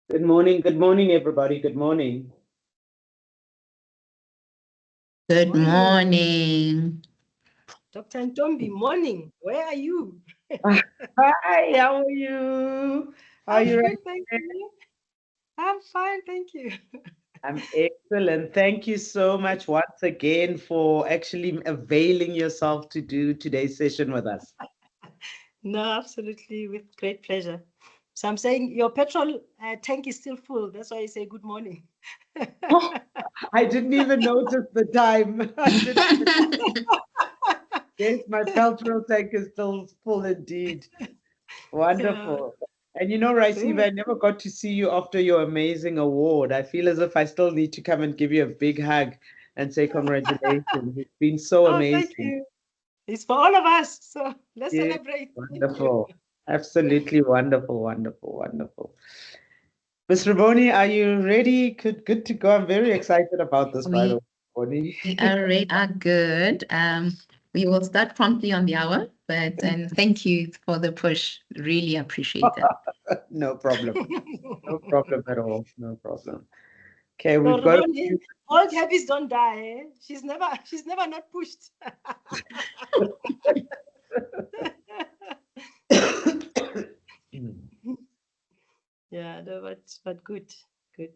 Good morning, everybody. Good morning. Good Morning, morning. Dr. Ntombi. Morning. Where are you? Hi, how are you? How are I'm you? good, thank you. I'm fine, thank you. I'm excellent. Thank you so much once again for actually availing yourself to do today's session with us. No, absolutely, with great pleasure. So I'm saying your petrol tank is still full. That's why I say good morning. I didn't even notice the time. Yes, my petrol tank is still full indeed. Yeah, Wonderful. And Raisibe, good. I never got to see you after your amazing award. I feel as if I still need to come and give you a big hug and say congratulations. It's been so Oh, thank amazing. you. It's for all of us. So let's Yeah, celebrate. Thank you. wonderful. Absolutely wonderful, wonderful, wonderful. Ms. Raboni, are you ready? Good to go. I'm very excited about this, by the We way, Raboni. are good. We will start promptly on the hour, but and thank you for the push. Really appreciate that. No problem. No problem at all. No problem. Okay, So we've got a Reboni, few. old habits don't die. Eh? She's never not pushed. Yeah, no, but good, good.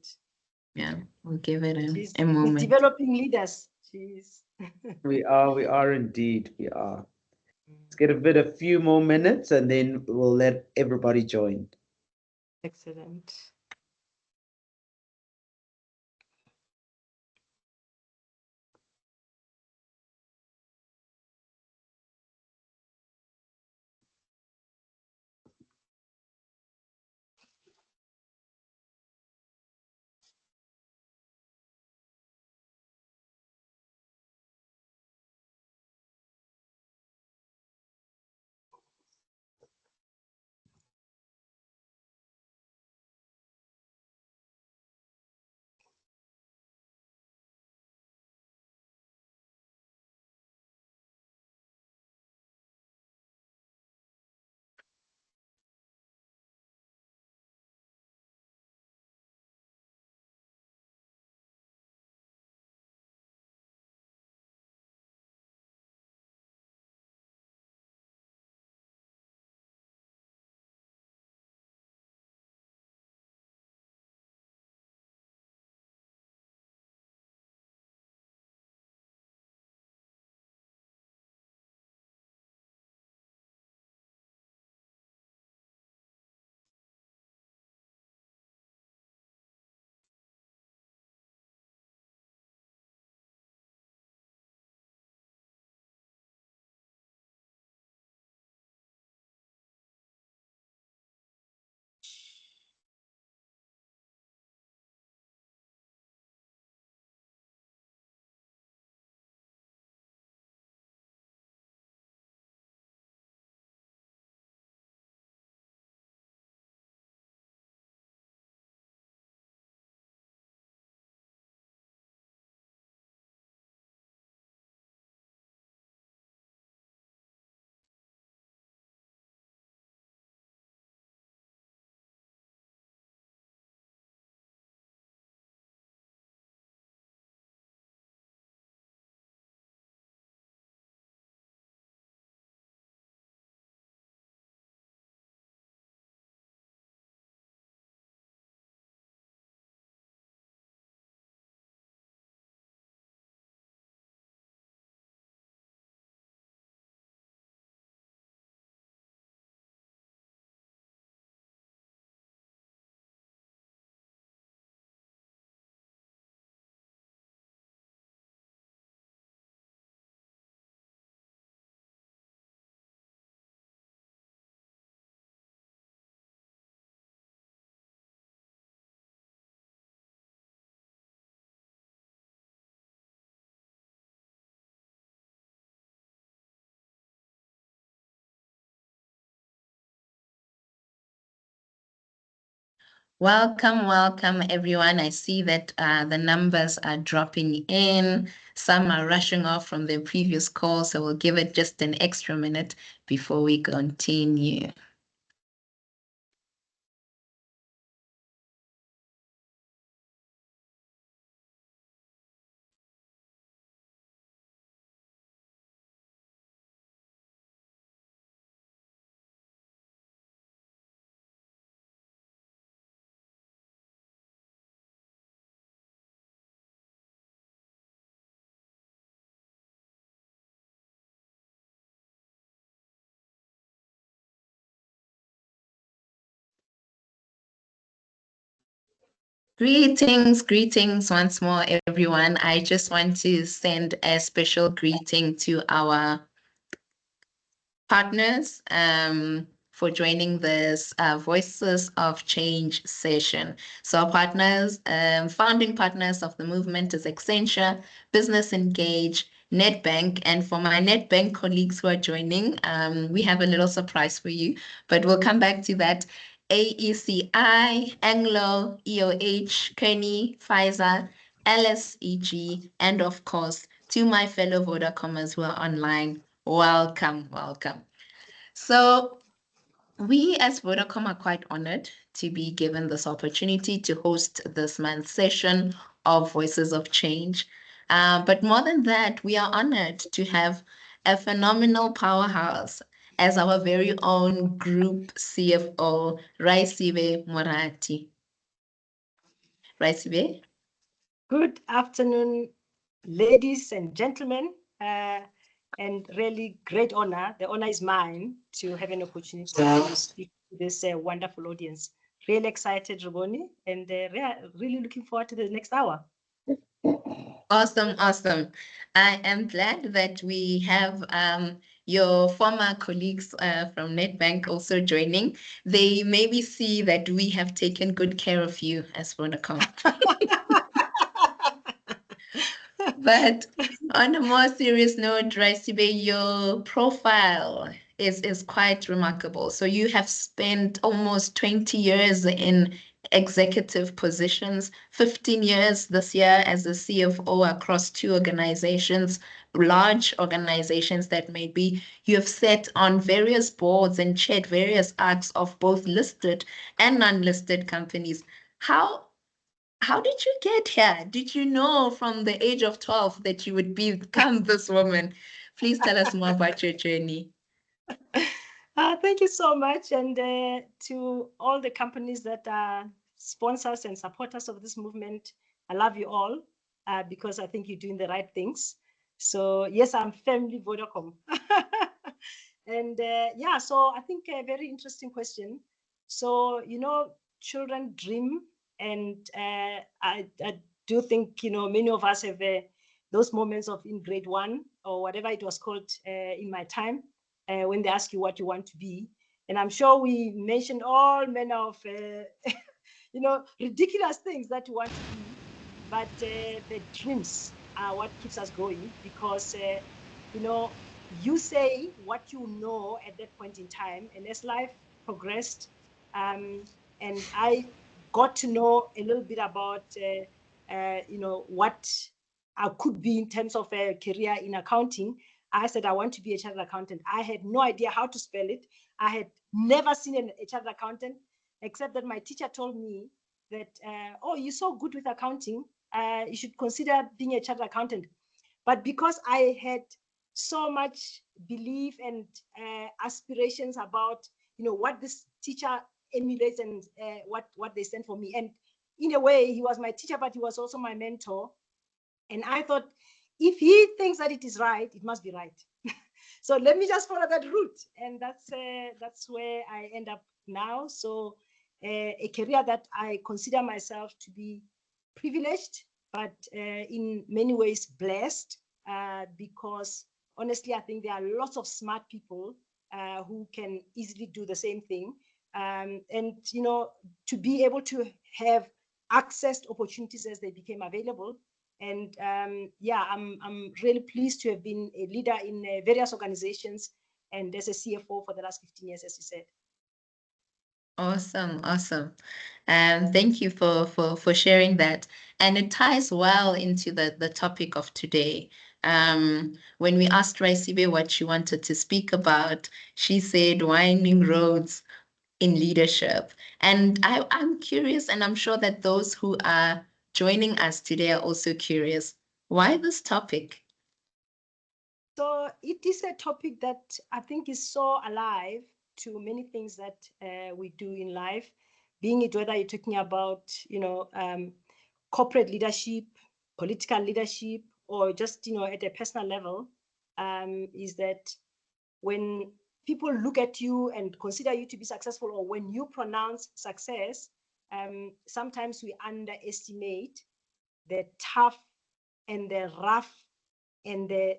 Yeah, we'll give it She's a she's moment. developing leaders. She's We are indeed. We are. Let's get a few more minutes and then we'll let everybody join. excellent. Welcome, everyone. I see that the numbers are dropping in. Some are rushing off from their previous call, so we'll give it just an extra minute before we continue. Greetings once more, everyone. I just want to send a special greeting to our partners for joining this Voices of Change session. So our partners, founding partners of the movement is Accenture, Business Engage, NetBank, and for my NetBank colleagues who are joining, we have a little surprise for you, but we'll come back to that. AECI, Anglo, EOH, Kearney, Pfizer, LSEG, and of course, to my fellow Vodacomers who are online, welcome, welcome. So we as Vodacom are quite honored to be given this opportunity to host this month's session of Voices of Change. But more than that, we are honored to have a phenomenal powerhouse as our very own group CFO, Raisibe Morathi. Raisibe? Good afternoon, ladies and gentlemen, and really great honor. The honor is mine to have an opportunity to speak to this wonderful audience. Really excited, Roboni, and really looking forward to the next hour. Awesome, awesome. I am glad that we have your former colleagues from NetBank also joining. They maybe see that we have taken good care of you as Vodacom. But on a more serious note, Raisibe, your profile is quite remarkable. So you have spent almost 20 years in executive positions, 15 years this year as a CFO across two organizations, large organizations that maybe you have sat on various boards and chaired various arcs of both listed and unlisted companies. How did you get here? Did you know from the age of 12 that you would become this woman? Please tell us more about your journey. Thank you so much. And to all the companies that are sponsors and supporters of this movement, I love you all because I think you're doing the right things. So yes, I'm family Vodacom. And yeah, so I think a very interesting question. So, children dream, and I do think, many of us have those moments of in grade 1 or whatever it was called in my time when they ask you what you want to be. And I'm sure we mentioned all manner of, ridiculous things that you want to be, but the dreams are what keeps us going because, you say what you know at that point in time. And as life progressed, and I got to know a little bit about, what I could be in terms of a career in accounting. I said, I want to be a chartered accountant. I had no idea how to spell it. I had never seen a chartered accountant, except that my teacher told me that, oh, you're so good with accounting, you should consider being a chartered accountant. But because I had so much belief and aspirations about, what this teacher emulates and what they stand for me. And in a way, he was my teacher, but he was also my mentor. And I thought, if he thinks that it is right, it must be right. So let me just follow that route. And that's where I end up now. So a career that I consider myself to be privileged, but in many ways blessed, because honestly, I think there are lots of smart people who can easily do the same thing. And, to be able to have accessed opportunities as they became available. And yeah, I'm really pleased to have been a leader in various organizations and as a CFO for the last 15 years, as you said. Awesome, awesome. Thank you for sharing that. And it ties well into the topic of today. When we asked Raisibe what she wanted to speak about, she said winding roads in leadership. And I'm curious, and I'm sure that those who are joining us today are also curious. Why this topic? So it is a topic that I think is so alive to many things that we do in life, being it whether you're talking about, corporate leadership, political leadership, or just, at a personal level, is that when people look at you and consider you to be successful, or when you pronounce success, sometimes we underestimate the tough and the rough and the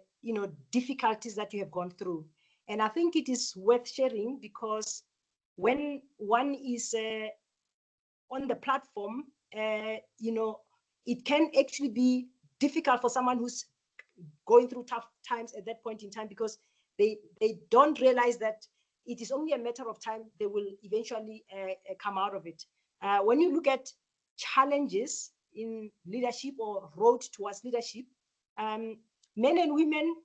difficulties that you have gone through. And I think it is worth sharing, because when one is on the platform, it can actually be difficult for someone who's going through tough times at that point in time, because they don't realize that it is only a matter of time they will eventually come out of it. When you look at challenges in leadership or road towards leadership, men and women,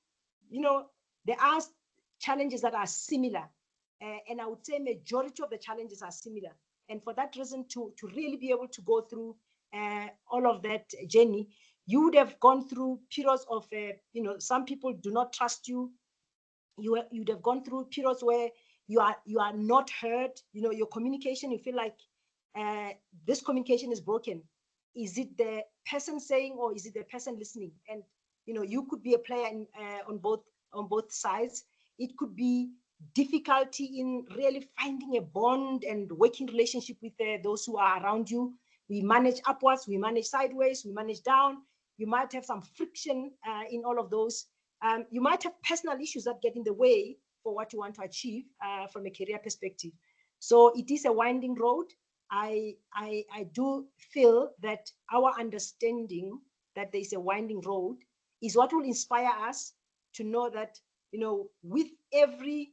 there are challenges that are similar, and I would say majority of the challenges are similar. And for that reason, to really be able to go through all of that journey, you would have gone through periods of, some people do not trust you. You'd have gone through periods where you are not heard. Your communication, you feel like this communication is broken. Is it the person saying, or is it the person listening? And you could be a player on both sides. It could be difficulty in really finding a bond and working relationship with those who are around you. We manage upwards, we manage sideways, we manage down. You might have some friction in all of those. You might have personal issues that get in the way for what you want to achieve from a career perspective. So it is a winding road. I do feel that our understanding that there is a winding road is what will inspire us to know that, with every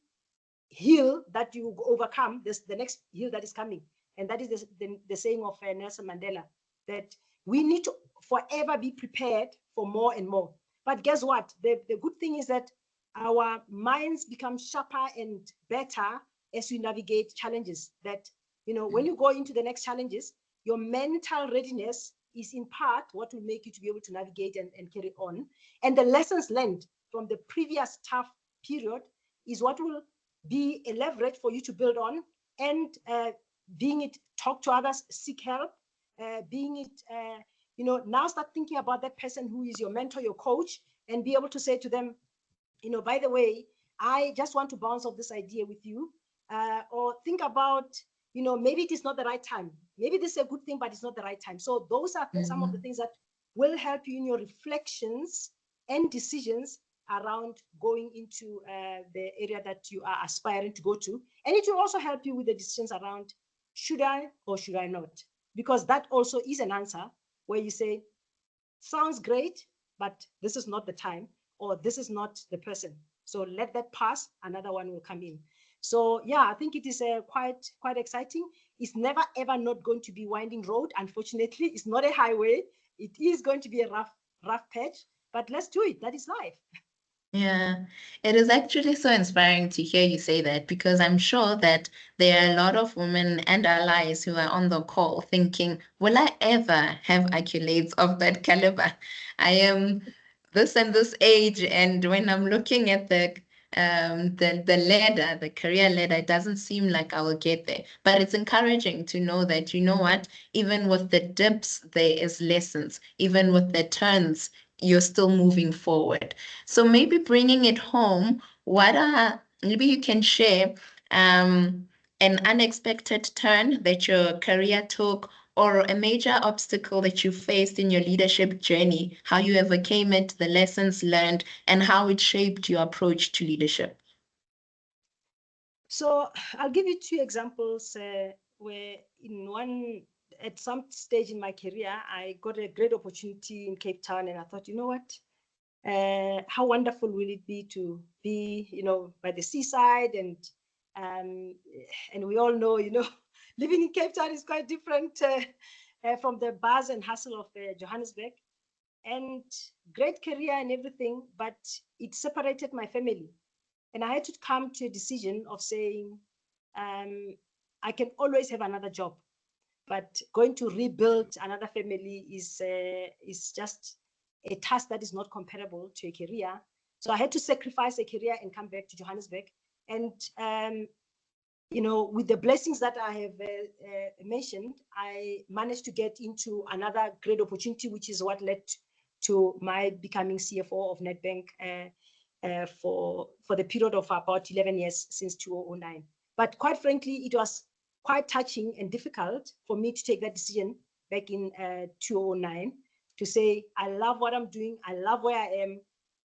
hill that you overcome, there's the next hill that is coming. And that is the saying of Nelson Mandela, that we need to forever be prepared for more and more. But guess what? The good thing is that our minds become sharper and better as we navigate challenges. That, when you go into the next challenges, your mental readiness is in part what will make you to be able to navigate and carry on. And the lessons learned from the previous tough period is what will be a leverage for you to build on, and being it talk to others, seek help, being it, now start thinking about that person who is your mentor, your coach, and be able to say to them, by the way, I just want to bounce off this idea with you, or think about, maybe it is not the right time. Maybe this is a good thing, but it's not the right time. So those are some of the things that will help you in your reflections and decisions around going into the area that you are aspiring to go to. And it will also help you with the decisions around, should I or should I not? Because that also is an answer where you say, sounds great, but this is not the time, or this is not the person. So let that pass, another one will come in. So yeah, I think it is quite exciting. It's never ever not going to be winding road. Unfortunately, it's not a highway. It is going to be a rough patch, but let's do it. That is life. Yeah, it is actually so inspiring to hear you say that, because I'm sure that there are a lot of women and allies who are on the call thinking, will I ever have accolades of that caliber? I am this and this age, and when I'm looking at the ladder, the career ladder, it doesn't seem like I will get there. But it's encouraging to know that, what, even with the dips, there is lessons. Even with the turns, you're still moving forward. So maybe bringing it home, maybe you can share an unexpected turn that your career took, or a major obstacle that you faced in your leadership journey, how you overcame it, the lessons learned, and how it shaped your approach to leadership. So I'll give you two examples where at some stage in my career, I got a great opportunity in Cape Town, and I thought, you know what, how wonderful will it be to be, by the seaside, and we all know, living in Cape Town is quite different from the buzz and hustle of Johannesburg. And great career and everything, but it separated my family. And I had to come to a decision of saying, I can always have another job, but going to rebuild another family is just a task that is not comparable to a career. So I had to sacrifice a career and come back to Johannesburg. And, with the blessings that I have mentioned, I managed to get into another great opportunity, which is what led to my becoming CFO of Nedbank for the period of about 11 years, since 2009. But quite frankly, it was quite touching and difficult for me to take that decision back in 2009 to say, I love what I'm doing, I love where I am,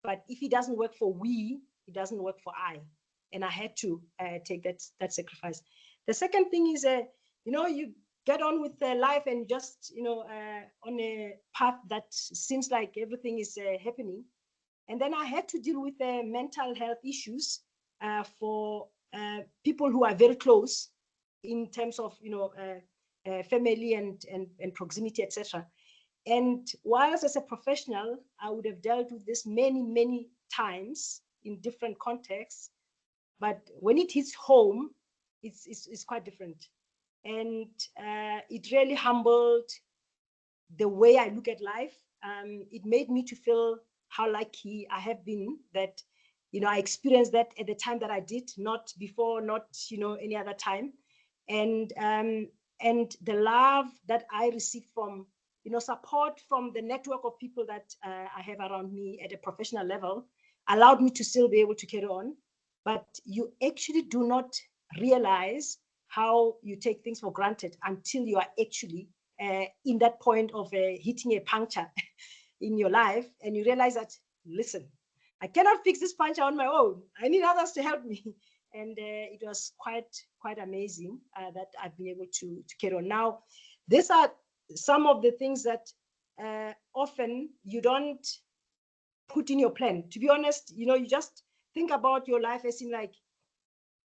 but if it doesn't work for we, it doesn't work for I. And I had to take that sacrifice. The second thing is, you get on with life and just, on a path that seems like everything is happening. And then I had to deal with mental health issues for people who are very close in terms of, family and proximity, etc. And whilst as a professional, I would have dealt with this many, many times in different contexts. But when it hits home, it's quite different. And it really humbled the way I look at life. It made me to feel how lucky I have been that, I experienced that at the time that I did, not before, not, any other time. And the love that I received from, support from the network of people that I have around me at a professional level allowed me to still be able to carry on. But you actually do not realize how you take things for granted until you are actually in that point of hitting a puncture in your life, and you realize that, listen, I cannot fix this puncture on my own. I need others to help me. And it was quite amazing that I've been able to carry on. Now, these are some of the things that often you don't put in your plan. To be honest, you just think about your life as in like,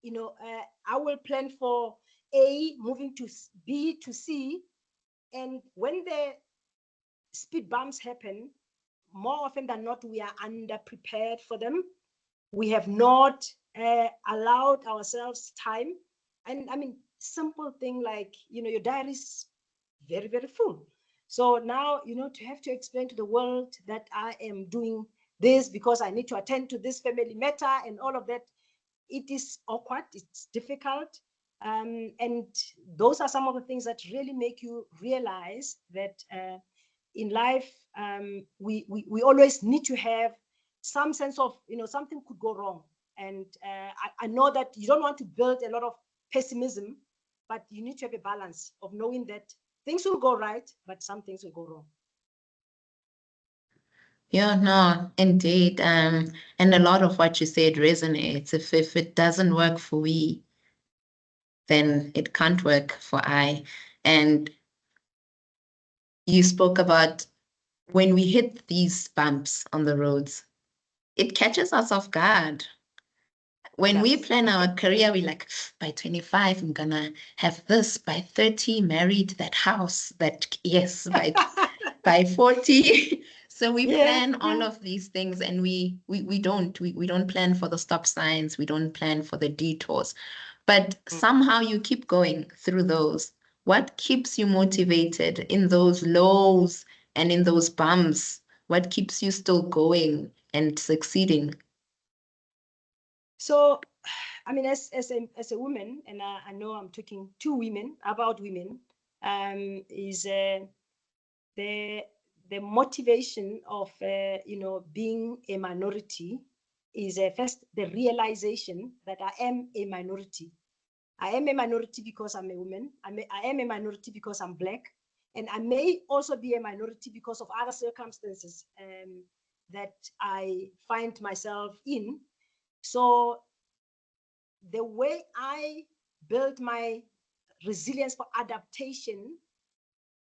I will plan for A moving to B to C. And when the speed bumps happen, more often than not, we are underprepared for them. We have not allowed ourselves time. And I mean, simple thing like, your diary is very, very full. So now, to have to explain to the world that I am doing this because I need to attend to this family matter and all of that, it is awkward, it's difficult. And those are some of the things that really make you realize that in life, we always need to have some sense of, something could go wrong. And I know that you don't want to build a lot of pessimism, but you need to have a balance of knowing that things will go right, but some things will go wrong. Yeah, no, indeed. And a lot of what you said resonates. If it doesn't work for we, then it can't work for I. And you spoke about when we hit these bumps on the roads, it catches us off guard. When we plan our career, we're like, by 25, I'm gonna have this. By 30, married, that house, that, yes, by 40. So we plan all of these things, and we don't plan for the stop signs. We don't plan for the detours, but somehow you keep going through those. What keeps you motivated in those lows and in those bumps? What keeps you still going and succeeding? So, I mean, as a woman, and I know I'm talking to women about women, is the motivation of being a minority is first the realization that I am a minority. I am a minority because I'm a woman. I am a minority because I'm Black, and I may also be a minority because of other circumstances that I find myself in. So the way I build my resilience for adaptation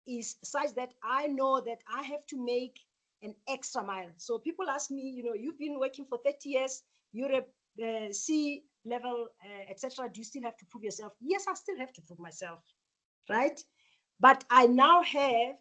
is such that I know that I have to make an extra mile. So people ask me, you've been working for 30 years, you're a C level, etc. Do you still have to prove yourself? Yes, I still have to prove myself, right? But I now have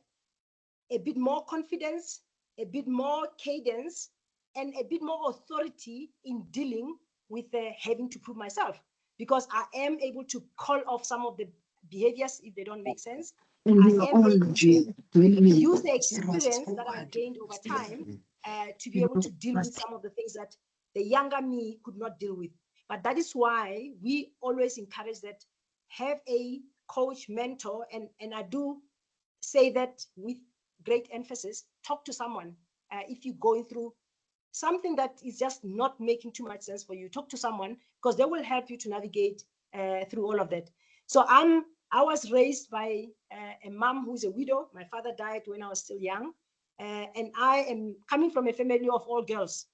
a bit more confidence, a bit more cadence, and a bit more authority in dealing with having to prove myself, because I am able to call off some of the behaviors if they don't make sense. I am able to use the experience that I've gained over time to be able to deal with some of the things that the younger me could not deal with. But that is why we always encourage that, have a coach, mentor, and I do say that with great emphasis, talk to someone. If you're going through something that is just not making too much sense for you, talk to someone, because they will help you to navigate through all of that. So I was raised by a mom who's a widow. My father died when I was still young. And I am coming from a family of all girls.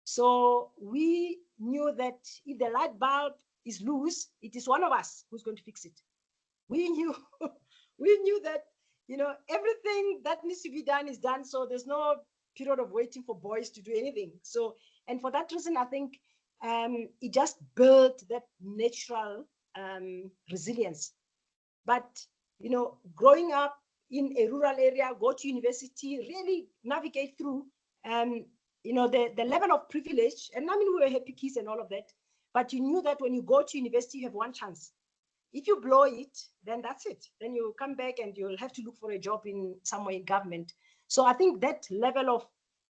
So we knew that if the light bulb is loose, it is one of us who's going to fix it. We knew, we knew that, everything that needs to be done is done. So there's no period of waiting for boys to do anything. So, and for that reason, I think it just built that natural resilience. But, growing up in a rural area, go to university, really navigate through, the level of privilege. And I mean, we were happy kids and all of that. But you knew that when you go to university, you have one chance. If you blow it, then that's it. Then you come back and you'll have to look for a job in somewhere in government. So I think that level of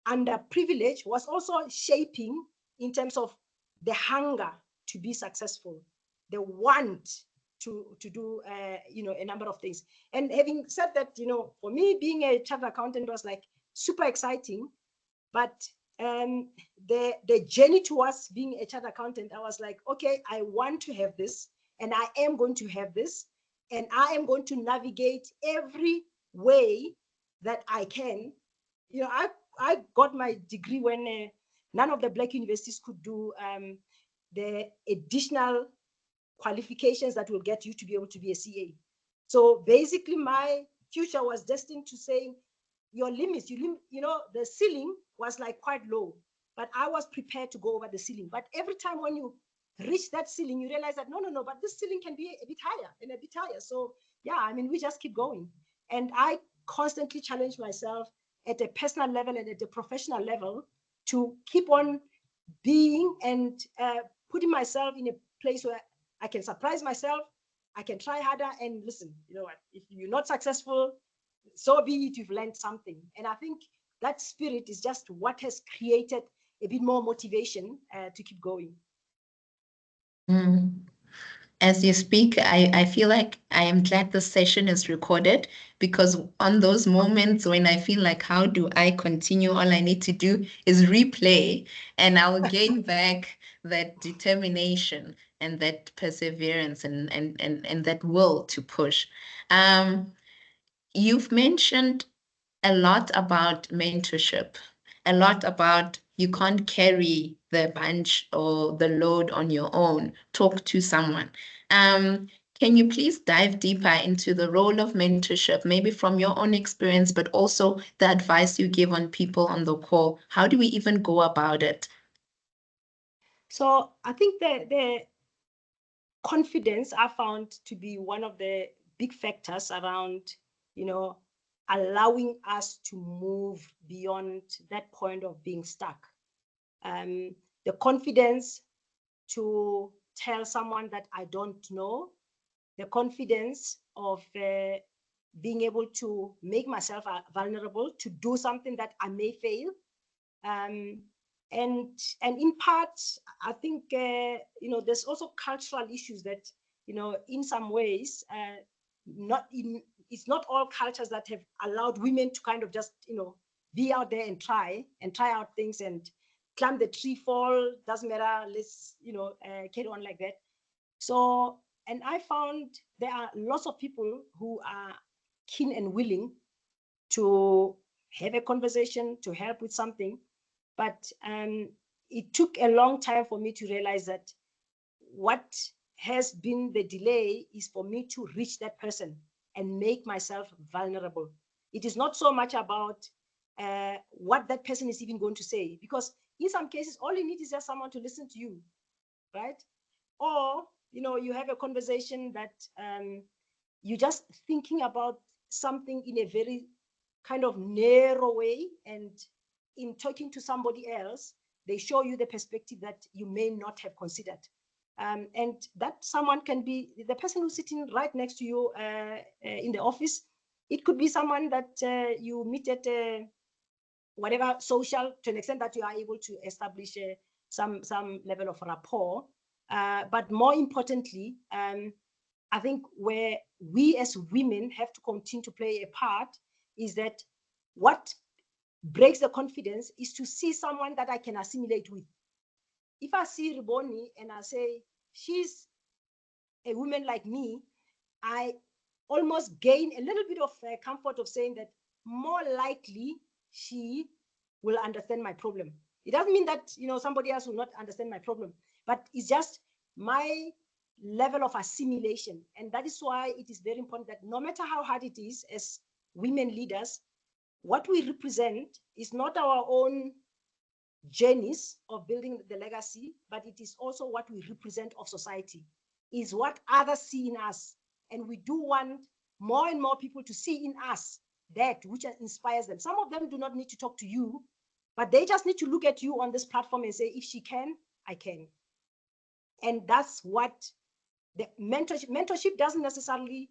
underprivilege was also shaping in terms of the hunger to be successful, the want to do a number of things. And having said that, for me, being a chartered accountant was like super exciting, but the journey towards being a chartered accountant, I was like, okay, I want to have this, and I am going to have this, and I am going to navigate every way that I can. I got my degree when none of the Black universities could do the additional qualifications that will get you to be able to be a CA. So basically, my future was destined to saying, your limits, the ceiling was like quite low, but I was prepared to go over the ceiling. But every time when you reach that ceiling, you realize that no, but this ceiling can be a bit higher and a bit higher. So yeah, I mean, we just keep going. And I constantly challenge myself at a personal level and at a professional level to keep on being and putting myself in a place where I can surprise myself, I can try harder, and listen, you know what, if you're not successful, so be it, you've learned something. And I think that spirit is just what has created a bit more motivation to keep going. As you speak, I feel like I am glad this session is recorded, because on those moments when I feel like, how do I continue? All I need to do is replay, and I'll gain back that determination and that perseverance and that will to push. You've mentioned a lot about mentorship, a lot about you can't carry the bunch or the load on your own. Talk to someone. Can you please dive deeper into the role of mentorship, maybe from your own experience, but also the advice you give on people on the call? How do we even go about it? So I think the confidence I found to be one of the big factors around, allowing us to move beyond that point of being stuck. The confidence to tell someone that I don't know, the confidence of being able to make myself vulnerable, to do something that I may fail. And in part, I think, there's also cultural issues that, in some ways, it's not all cultures that have allowed women to kind of just, be out there and try out things and climb the tree, fall, doesn't matter, let's, carry on like that. So, and I found there are lots of people who are keen and willing to have a conversation, to help with something. But it took a long time for me to realize that what has been the delay is for me to reach that person and make myself vulnerable. It is not so much about what that person is even going to say, because in some cases, all you need is just someone to listen to you, right? Or, you have a conversation that you're just thinking about something in a very kind of narrow way, and in talking to somebody else, they show you the perspective that you may not have considered. And that someone can be the person who's sitting right next to you in the office. It could be someone that you meet at whatever social, to an extent that you are able to establish some level of rapport. But more importantly, I think where we as women have to continue to play a part is that what breaks the confidence is to see someone that I can assimilate with. If I see Riboni and I say, she's a woman like me, I almost gain a little bit of comfort of saying that more likely she will understand my problem. It doesn't mean that, you know, somebody else will not understand my problem, but it's just my level of assimilation. And that is why it is very important that no matter how hard it is as women leaders, what we represent is not our own journeys of building the legacy, but it is also what we represent of society, is what others see in us. And we do want more and more people to see in us that which inspires them. Some of them do not need to talk to you, but they just need to look at you on this platform and say, if she can, I can. And that's what the mentorship doesn't necessarily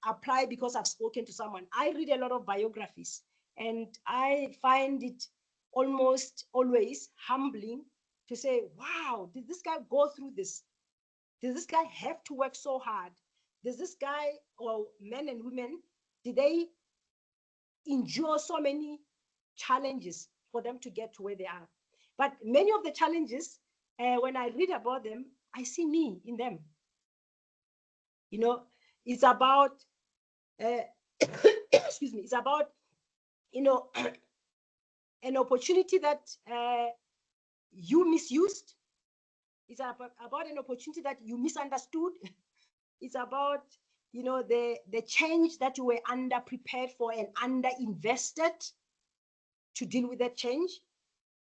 apply because I've spoken to someone. I read a lot of biographies, and I find it almost always humbling to say, wow, did this guy go through this? Did this guy have to work so hard? Does this guy, or men and women, did they endure so many challenges for them to get to where they are? But many of the challenges, when I read about them, I see me in them. You know, it's about, excuse me, it's about, you know, an opportunity that you misused. It's about an opportunity that you misunderstood. It's about, you know, the change that you were underprepared for and underinvested to deal with that change.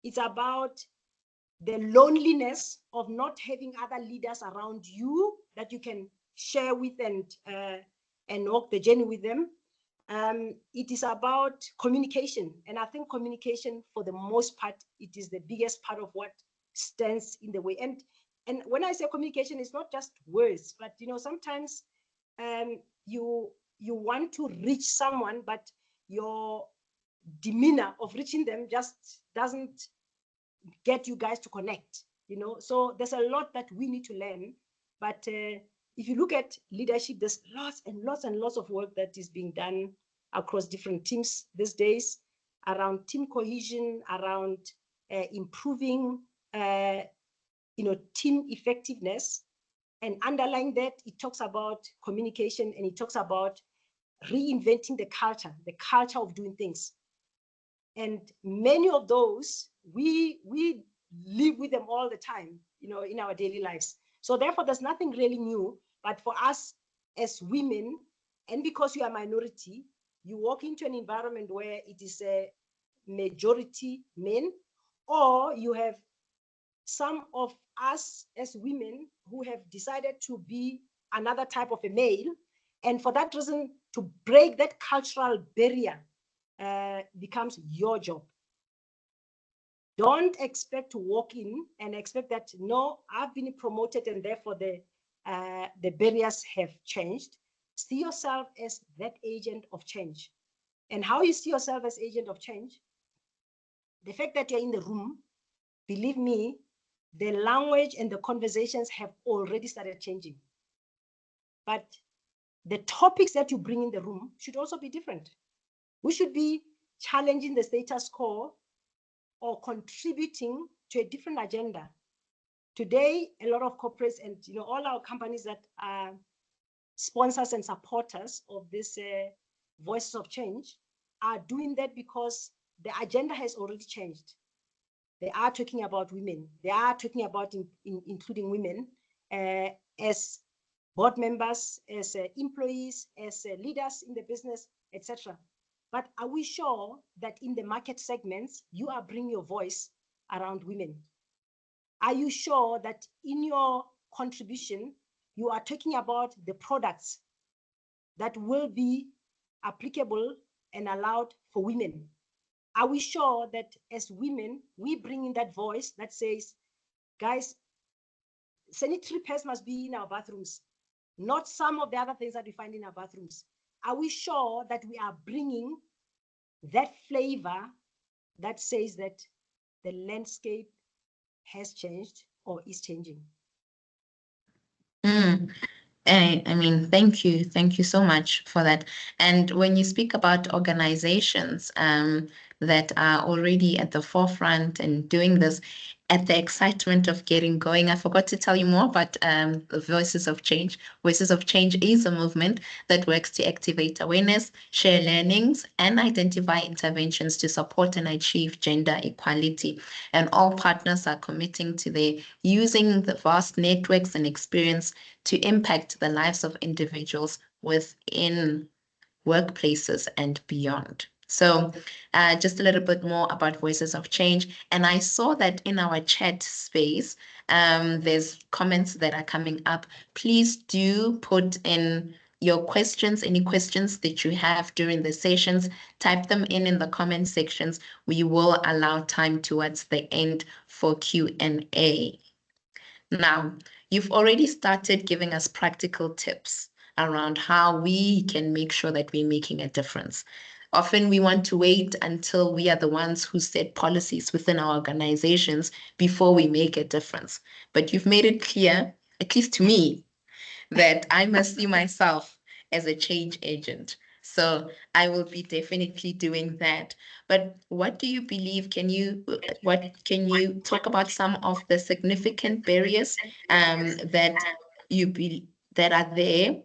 It's about the loneliness of not having other leaders around you that you can share with and walk the journey with them. It is about communication. And I think communication, for the most part, it is the biggest part of what stands in the way. And when I say communication, it's not just words, but, you know, sometimes you want to reach someone, but your demeanor of reaching them just doesn't get you guys to connect, you know. So there's a lot that we need to learn. But if you look at leadership, there's lots and lots and lots of work that is being done across different teams these days around team cohesion, around improving, you know, team effectiveness. And underlying that, it talks about communication, and it talks about reinventing the culture of doing things. And many of those, we live with them all the time, you know, in our daily lives. So therefore, there's nothing really new. But for us as women, and because you are a minority, you walk into an environment where it is a majority men, or you have some of us as women who have decided to be another type of a male. And for that reason, to break that cultural barrier becomes your job. Don't expect to walk in and expect that, no, I've been promoted and therefore the barriers have changed. See yourself as that agent of change. And how you see yourself as agent of change, the fact that you're in the room, believe me, the language and the conversations have already started changing. But the topics that you bring in the room should also be different. We should be challenging the status quo or contributing to a different agenda. Today, a lot of corporates and, you know, all our companies that are sponsors and supporters of this Voices of Change are doing that because the agenda has already changed. They are talking about women. They are talking about including women as board members, as employees, as leaders in the business, etc. But are we sure that in the market segments, you are bringing your voice around women? Are you sure that in your contribution, you are talking about the products that will be applicable and allowed for women? Are we sure that as women, we bring in that voice that says, guys, sanitary pads must be in our bathrooms, not some of the other things that we find in our bathrooms? Are we sure that we are bringing that flavor that says that the landscape has changed or is changing? I mean, thank you so much for that. And when you speak about organizations, that are already at the forefront and doing this at the excitement of getting going. I forgot to tell you more about the Voices of Change. Voices of Change is a movement that works to activate awareness, share learnings, and identify interventions to support and achieve gender equality. And all partners are committing to their using the vast networks and experience to impact the lives of individuals within workplaces and beyond. So just a little bit more about Voices of Change. And I saw that in our chat space, there's comments that are coming up. Please do put in your questions, any questions that you have during the sessions, type them in the comment sections. We will allow time towards the end for Q&A. Now, you've already started giving us practical tips around how we can make sure that we're making a difference. Often we want to wait until we are the ones who set policies within our organizations before we make a difference. But you've made it clear, at least to me, that I must see myself as a change agent. So I will be definitely doing that. But what do you believe? Can you talk about some of the significant barriers that that are there?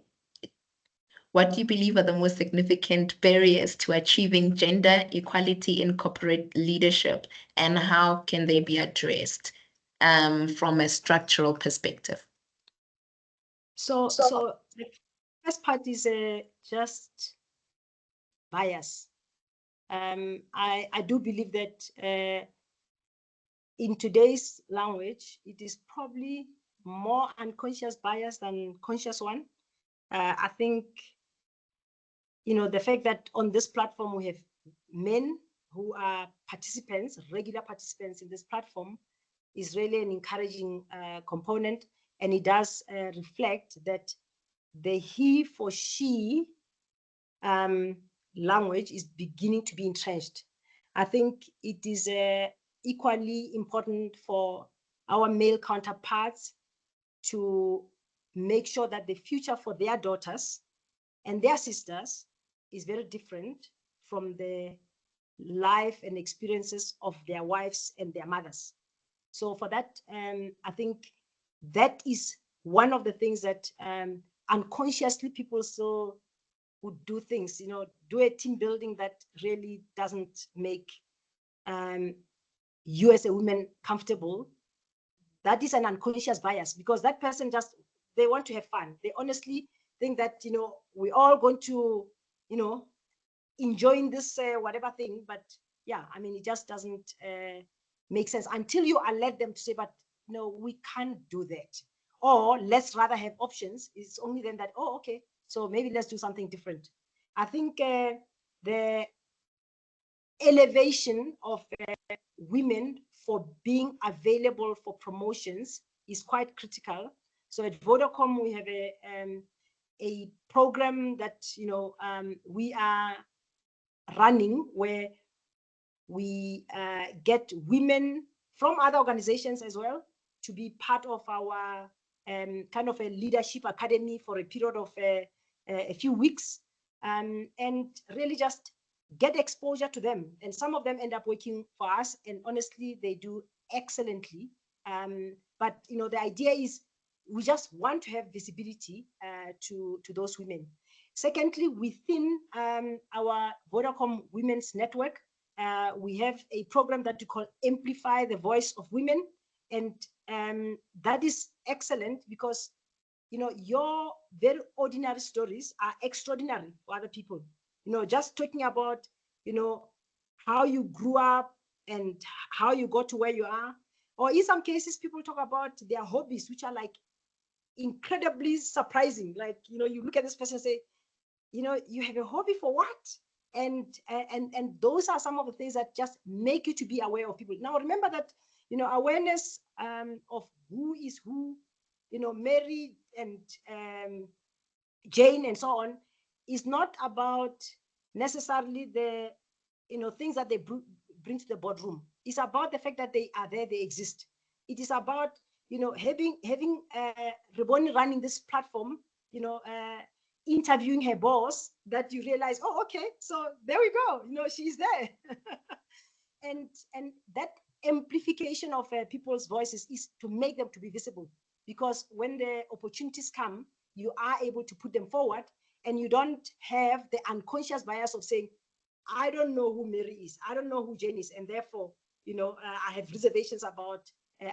What do you believe are the most significant barriers to achieving gender equality in corporate leadership, and how can they be addressed from a structural perspective? So the first part is just bias. I do believe that in today's language, it is probably more unconscious bias than conscious one. I think, the fact that on this platform we have men who are participants, regular participants in this platform, is really an encouraging component, and it does reflect that the he for she language is beginning to be entrenched. I think it is equally important for our male counterparts to make sure that the future for their daughters and their sisters is very different from the life and experiences of their wives and their mothers. So for that, I think that is one of the things that unconsciously people still would do things, do a team building that really doesn't make you as a woman comfortable. That is an unconscious bias, because that person they want to have fun. They honestly think that, we're all going to, enjoying this whatever thing. But yeah, I mean, it just doesn't make sense until you alert them to say, but no, we can't do that. Or let's rather have options. It's only then that, oh, okay, so maybe let's do something different. I think the elevation of women for being available for promotions is quite critical. So at Vodacom, we have a program that we are running, where we get women from other organizations as well to be part of our kind of a leadership academy for a period of a few weeks, and really just get exposure to them. And some of them end up working for us, and honestly, they do excellently. But the idea is we just want to have visibility to those women. Secondly, within our Vodacom Women's Network, we have a program that we call Amplify the Voice of Women. And that is excellent, because your very ordinary stories are extraordinary for other people. Just talking about how you grew up and how you got to where you are, or in some cases people talk about their hobbies, which are like incredibly surprising. Like, you look at this person and say, you have a hobby for what? And those are some of the things that just make you to be aware of people. Now remember that awareness of who is who, Mary and Jane and so on, is not about necessarily the things that they bring to the boardroom. It's about the fact that they are there, they exist. It is about having Reboni running this platform, interviewing her boss, that you realize, oh, okay, so there we go, she's there. and that amplification of people's voices is to make them to be visible, because when the opportunities come, you are able to put them forward, and you don't have the unconscious bias of saying, I don't know who Mary is, I don't know who Jane is, and therefore, I have reservations about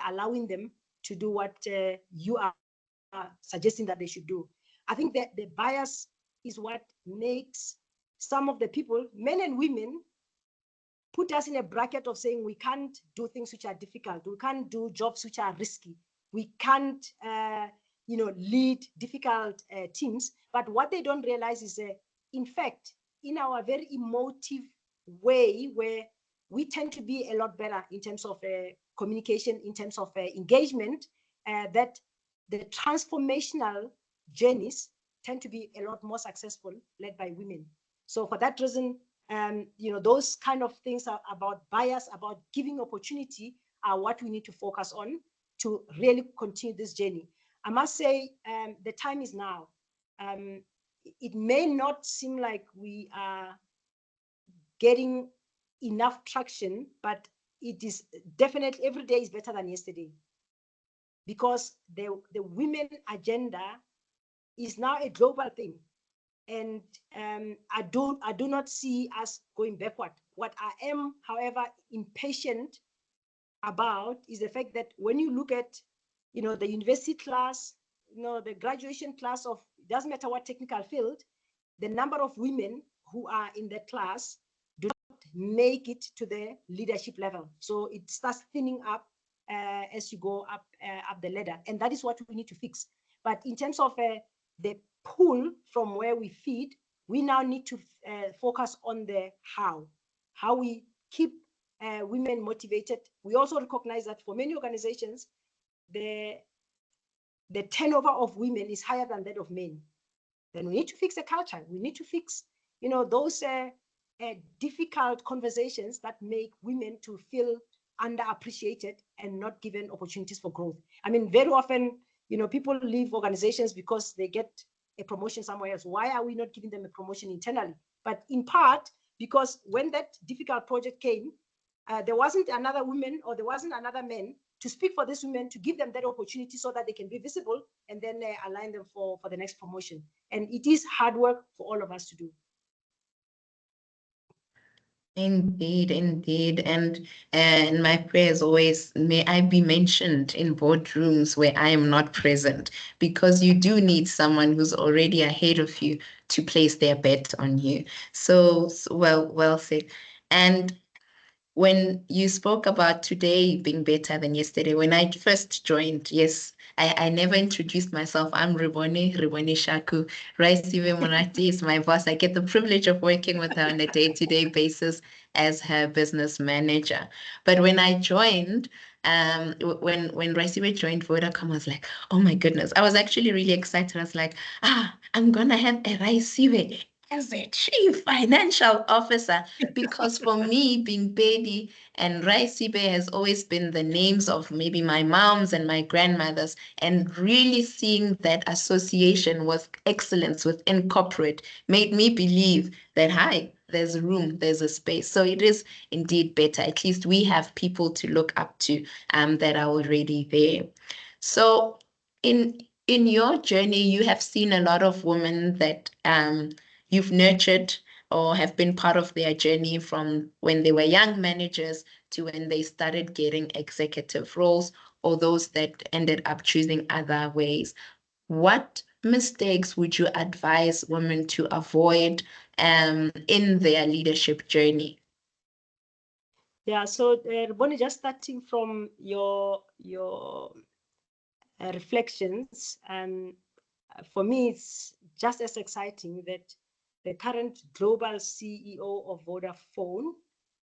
allowing them to do what you are suggesting that they should do. I think that the bias is what makes some of the people, men and women, put us in a bracket of saying we can't do things which are difficult, we can't do jobs which are risky, we can't lead difficult teams. But what they don't realize is, in fact, in our very emotive way, where we tend to be a lot better in terms of communication, in terms of engagement, that the transformational journeys tend to be a lot more successful led by women. So for that reason, those kind of things are about bias, about giving opportunity, are what we need to focus on to really continue this journey. I must say, the time is now. It may not seem like we are getting enough traction, but it is definitely, every day is better than yesterday, because the women agenda is now a global thing. And I do not see us going backward. What I am, however, impatient about is the fact that when you look at, the university class, the graduation class of, it doesn't matter what technical field, the number of women who are in that class do not make it to the leadership level. So it starts thinning up as you go up the ladder, and that is what we need to fix. But in terms of the pull from where we feed, we now need to focus on the how we keep women motivated. We also recognize that for many organizations, the turnover of women is higher than that of men. Then we need to fix the culture. We need to fix, those difficult conversations that make women to feel underappreciated and not given opportunities for growth. I mean, very often, people leave organizations because they get a promotion somewhere else. Why are we not giving them a promotion internally? But in part, because when that difficult project came, there wasn't another woman or there wasn't another man to speak for these women, to give them that opportunity so that they can be visible, and then align them for the next promotion. And it is hard work for all of us to do. Indeed, indeed. And my prayers always, may I be mentioned in boardrooms where I am not present, because you do need someone who's already ahead of you to place their bet on you. So well said. And when you spoke about today being better than yesterday, when I first joined, yes, I never introduced myself. I'm Ribone Shaku. Raisibe Morathi is my boss. I get the privilege of working with her on a day-to-day basis as her business manager. But when I joined, when Raisibe joined Vodacom, I was like, oh my goodness. I was actually really excited. I was like, I'm gonna have a Raisibe as a chief financial officer, because for me, being Bedi and Raisibe has always been the names of maybe my moms and my grandmothers, and really seeing that association with excellence within corporate made me believe that, hi, there's a room, there's a space. So it is indeed better. At least we have people to look up to that are already there. So in your journey, you have seen a lot of women that you've nurtured or have been part of their journey from when they were young managers to when they started getting executive roles, or those that ended up choosing other ways. What mistakes would you advise women to avoid in their leadership journey? Yeah, so Bonnie, just starting from your reflections, for me, it's just as exciting that the current global CEO of Vodafone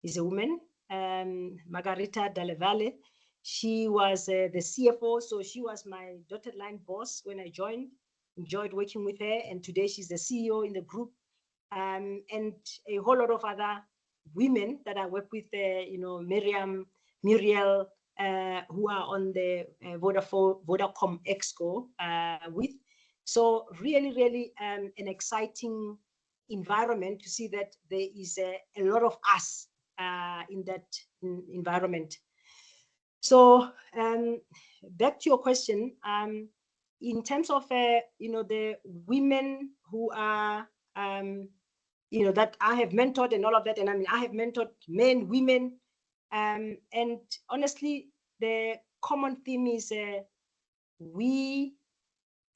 is a woman, Margarita Delle Valle. She was the CFO, so she was my dotted line boss when I joined. Enjoyed working with her, and today she's the CEO in the group, and a whole lot of other women that I work with, Muriel, who are on the Vodacom Exco with. So really an exciting environment to see that there is a lot of us in that environment. So back to your question, in terms of the women who are that I have mentored and all of that, and I mean I have mentored men, women, and honestly, the common theme is we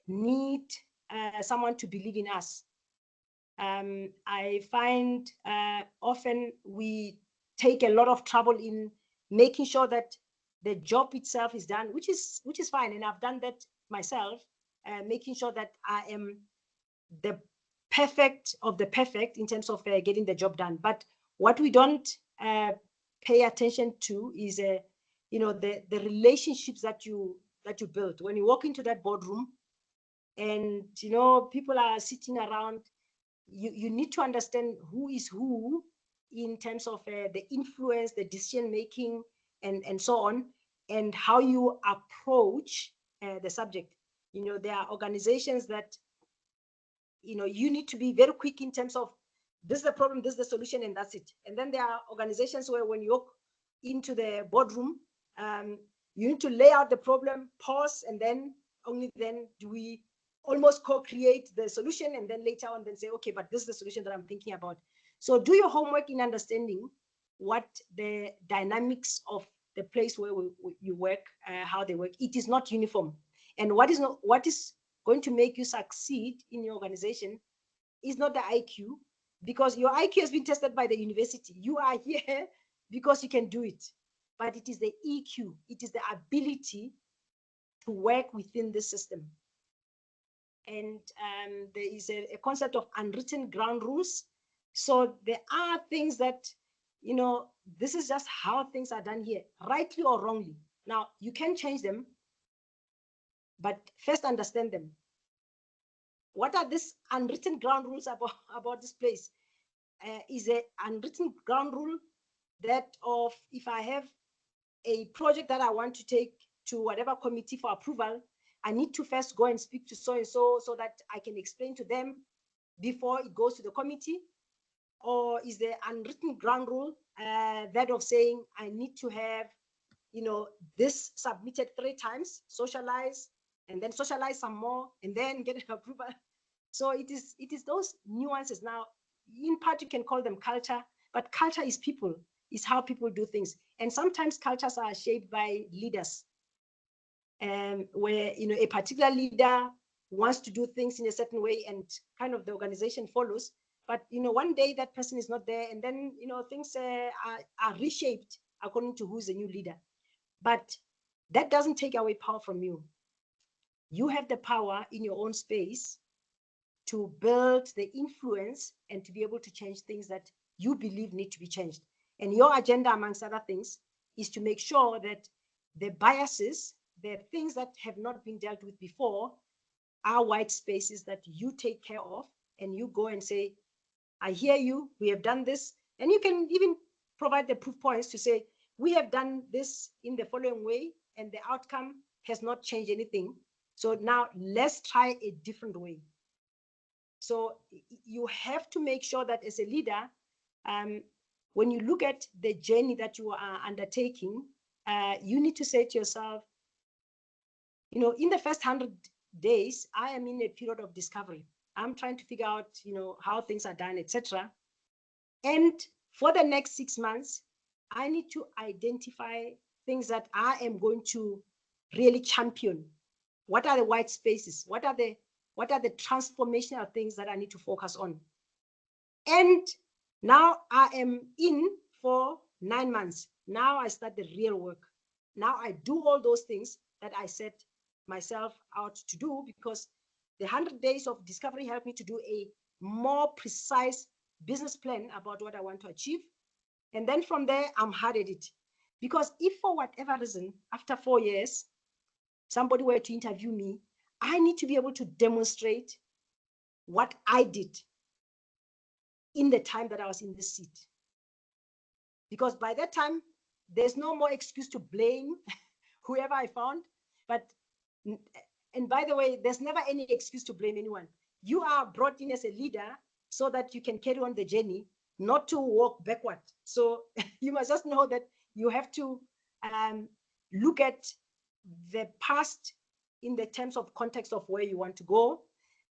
need someone to believe in us. I find often we take a lot of trouble in making sure that the job itself is done, which is fine, and I've done that myself, making sure that I am the perfect of the perfect in terms of getting the job done. But what we don't pay attention to is the relationships that you build when you walk into that boardroom, and people are sitting around. You need to understand who is who in terms of the influence, the decision making, and so on, and how you approach the subject. There are organizations that you need to be very quick in terms of this is the problem, this is the solution, and that's it. And then there are organizations where when you walk into the boardroom, you need to lay out the problem, pause, and then only then do we almost co-create the solution, and then later on then say, okay, but this is the solution that I'm thinking about. So do your homework in understanding what the dynamics of the place where you work, how they work. It is not uniform. And what is going to make you succeed in your organization is not the IQ, because your IQ has been tested by the university. You are here because you can do it, but it is the EQ. It is the ability to work within the system. And there is a concept of unwritten ground rules. So there are things that, this is just how things are done here, rightly or wrongly. Now, you can change them, but first understand them. What are these unwritten ground rules about this place? Is an unwritten ground rule that of if I have a project that I want to take to whatever committee for approval, I need to first go and speak to so-and-so so that I can explain to them before it goes to the committee? Or is the unwritten ground rule that of saying I need to have, this submitted 3 times, socialize, and then socialize some more, and then get an approval? So it is those nuances. Now, in part, you can call them culture, but culture is people, is how people do things. And sometimes cultures are shaped by leaders, where a particular leader wants to do things in a certain way, and kind of the organization follows. But one day that person is not there, and then things are reshaped according to who's the new leader. But that doesn't take away power from you. You have the power in your own space to build the influence and to be able to change things that you believe need to be changed. And your agenda, amongst other things, is to make sure that the biases, the things that have not been dealt with before, are white spaces that you take care of, and you go and say, I hear you, we have done this. And you can even provide the proof points to say, we have done this in the following way, and the outcome has not changed anything. So now let's try a different way. So you have to make sure that as a leader, when you look at the journey that you are undertaking, you need to say to yourself, in the first 100 days, I am in a period of discovery. I'm trying to figure out, how things are done, etc. And for the next 6 months, I need to identify things that I am going to really champion. What are the white spaces? What are the transformational things that I need to focus on? And now I am in for 9 months. Now I start the real work. Now I do all those things that I set myself out to do, because the 100 days of discovery helped me to do a more precise business plan about what I want to achieve. And then from there, I'm hard at it. Because if for whatever reason, after 4 years, somebody were to interview me, I need to be able to demonstrate what I did in the time that I was in this seat. Because by that time, there's no more excuse to blame whoever I found. And by the way, there's never any excuse to blame anyone. You are brought in as a leader so that you can carry on the journey. not to walk backward. So you must just know that you have to look at the past in the terms of context of where you want to go,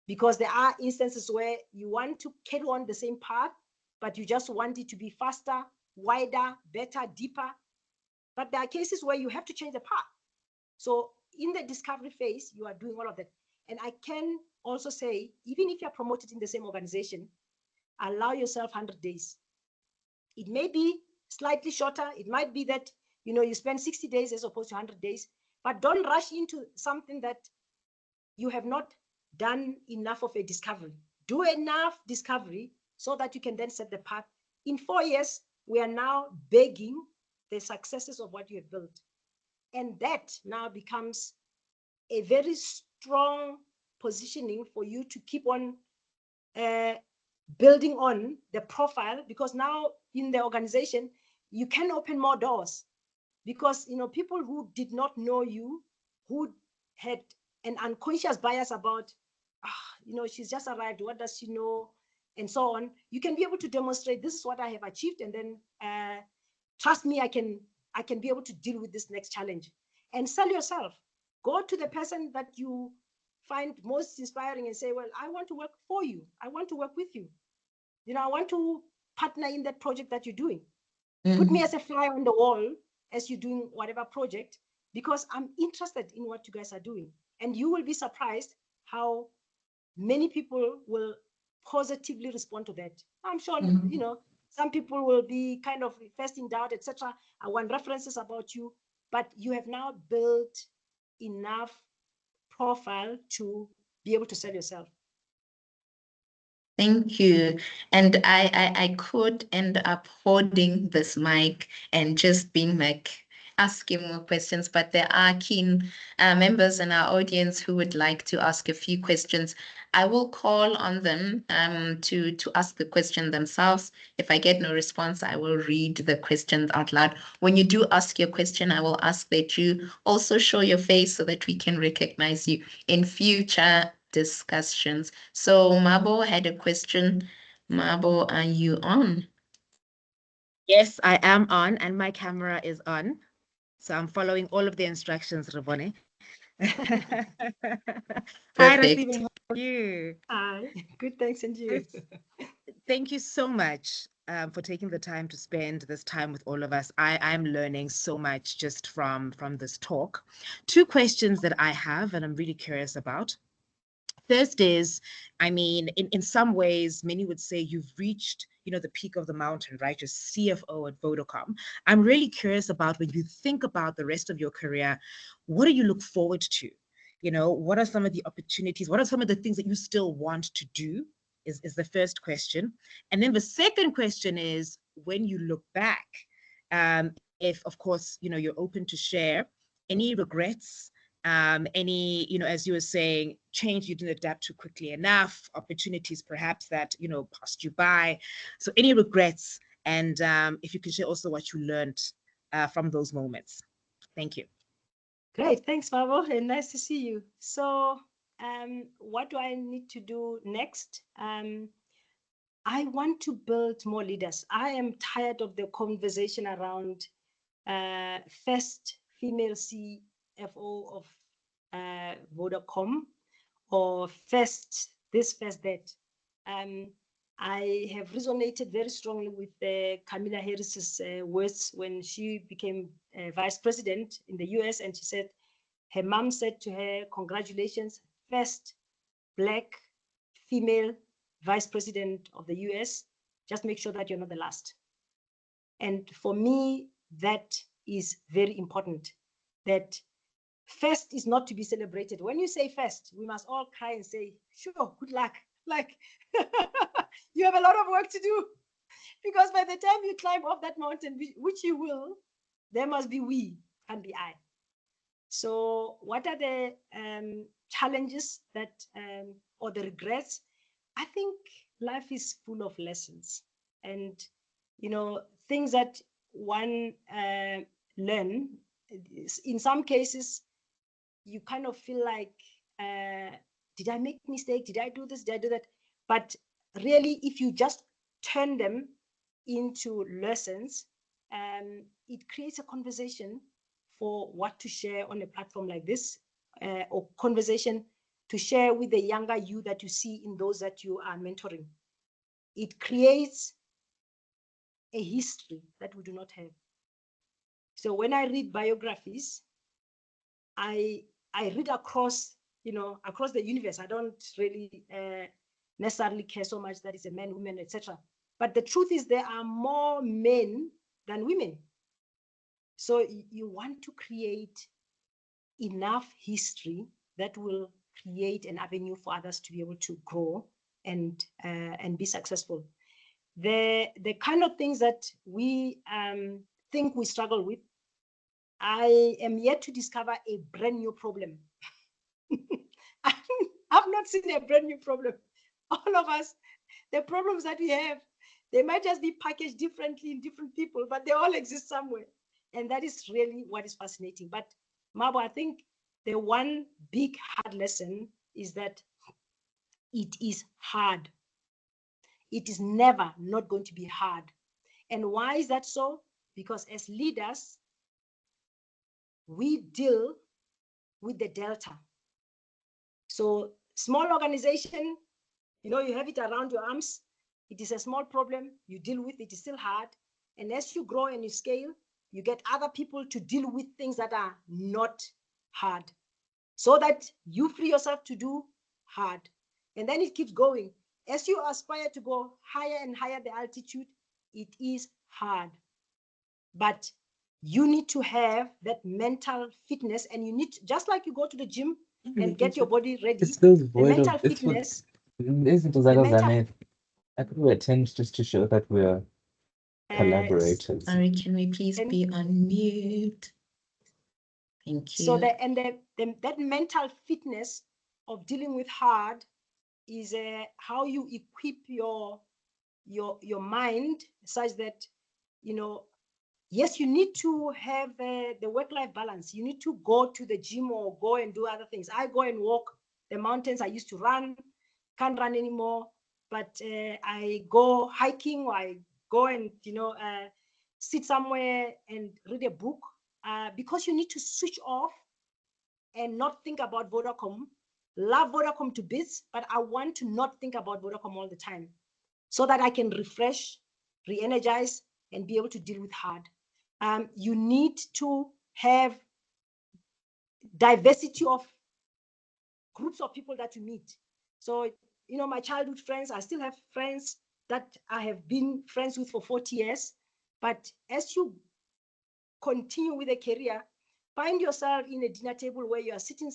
because there are instances where you want to carry on the same path, but you just want it to be faster, wider, better, deeper. But there are cases where you have to change the path. So in the discovery phase, you are doing all of that. And I can also say, even if you're promoted in the same organization, allow yourself 100 days. It may be slightly shorter. It might be that, you spend 60 days as opposed to 100 days, but don't rush into something that you have not done enough of a discovery. Do enough discovery so that you can then set the path. In 4 years, we are now begging the successes of what you have built. And that now becomes a very strong positioning for you to keep on building on the profile, because now in the organization, you can open more doors, because people who did not know you, who had an unconscious bias about, she's just arrived, what does she know, and so on. You can be able to demonstrate, this is what I have achieved, and then trust me, I can be able to deal with this next challenge. And sell yourself. Go to the person that you find most inspiring and say, well, I want to work for you. I want to work with you. I want to partner in that project that you're doing. Put me as a fly on the wall as you're doing whatever project, because I'm interested in what you guys are doing. And you will be surprised how many people will positively respond to that. I'm sure, some people will be kind of first in doubt, etc. I want references about you, but you have now built enough profile to be able to sell yourself. Thank you. And I could end up holding this mic and just being like asking more questions, but there are keen members in our audience who would like to ask a few questions. I will call on them to ask the question themselves. If I get no response, I will read the questions out loud. When you do ask your question, I will ask that you also show your face so that we can recognize you in future discussions. So Mabo had a question. Mabo, are you on? Yes, I am on, and my camera is on. So I'm following all of the instructions, Ravone. Hi, Raisibe, how are you? Hi, good, thanks, and you? Thank you so much for taking the time to spend this time with all of us. I'm learning so much just from this talk. Two questions that I have, and I'm really curious about. First is, I mean, in some ways, many would say you've reached, the peak of the mountain, right? You're CFO at Vodacom. I'm really curious about, when you think about the rest of your career, what do you look forward to? What are some of the opportunities? What are some of the things that you still want to do? Is the first question. And then the second question is, when you look back, if, of course, you're open to share any regrets, any, as you were saying, change you didn't adapt to quickly enough, opportunities perhaps that, passed you by. So any regrets, and if you can share also what you learned from those moments. Thank you. Great, thanks, Mabo, and nice to see you. So what do I need to do next? I want to build more leaders. I am tired of the conversation around first female CFO of Vodacom, or first this, first that. I have resonated very strongly with Kamala Harris's words when she became vice president in the US, and she said, her mom said to her, congratulations, first Black female vice president of the US. Just make sure that you're not the last. And for me, that is very important, that first is not to be celebrated. When you say first, we must all cry and say, sure, good luck. Like, you have a lot of work to do, because by the time you climb off that mountain, which you will, there must be we, and be I. So what are the challenges that, or the regrets? I think life is full of lessons, and, things that one learn. In some cases, you kind of feel like, did I make a mistake? Did I do this? Did I do that? But really, if you just turn them into lessons, it creates a conversation for what to share on a platform like this, or conversation to share with the younger you that you see in those that you are mentoring. It creates a history that we do not have. So when I read biographies, I read across, across the universe. I don't really necessarily care so much that it's a man, woman, etc. But the truth is there are more men than women. So you want to create enough history that will create an avenue for others to be able to grow and be successful. The kind of things that we think we struggle with, I am yet to discover a brand new problem. I've not seen a brand new problem. All of us, the problems that we have, they might just be packaged differently in different people, but they all exist somewhere. And that is really what is fascinating. But Mabo, I think the one big hard lesson is that it is hard. It is never not going to be hard. And why is that so? Because as leaders, we deal with the delta. So small organization, you have it around your arms. It is a small problem you deal with. It is still hard. And as you grow and you scale, you get other people to deal with things that are not hard, so that you free yourself to do hard. And then it keeps going. As you aspire to go higher and higher the altitude, it is hard. But you need to have that mental fitness, and you need, just like you go to the gym and get your body ready, the mental fitness. I think we attend just to show that we're collaborators. Sorry, can we please be on mute? Thank you. So that mental fitness of dealing with hard is how you equip your mind such that, yes, you need to have the work-life balance. You need to go to the gym or go and do other things. I go and walk the mountains. I used to run, can't run anymore, but I go hiking, or I go and sit somewhere and read a book, because you need to switch off and not think about Vodacom. Love Vodacom to bits, but I want to not think about Vodacom all the time, so that I can refresh, re-energize, and be able to deal with hard. You need to have diversity of groups of people that you meet. So, my childhood friends, I still have friends that I have been friends with for 40 years. But as you continue with a career, find yourself in a dinner table where you are sitting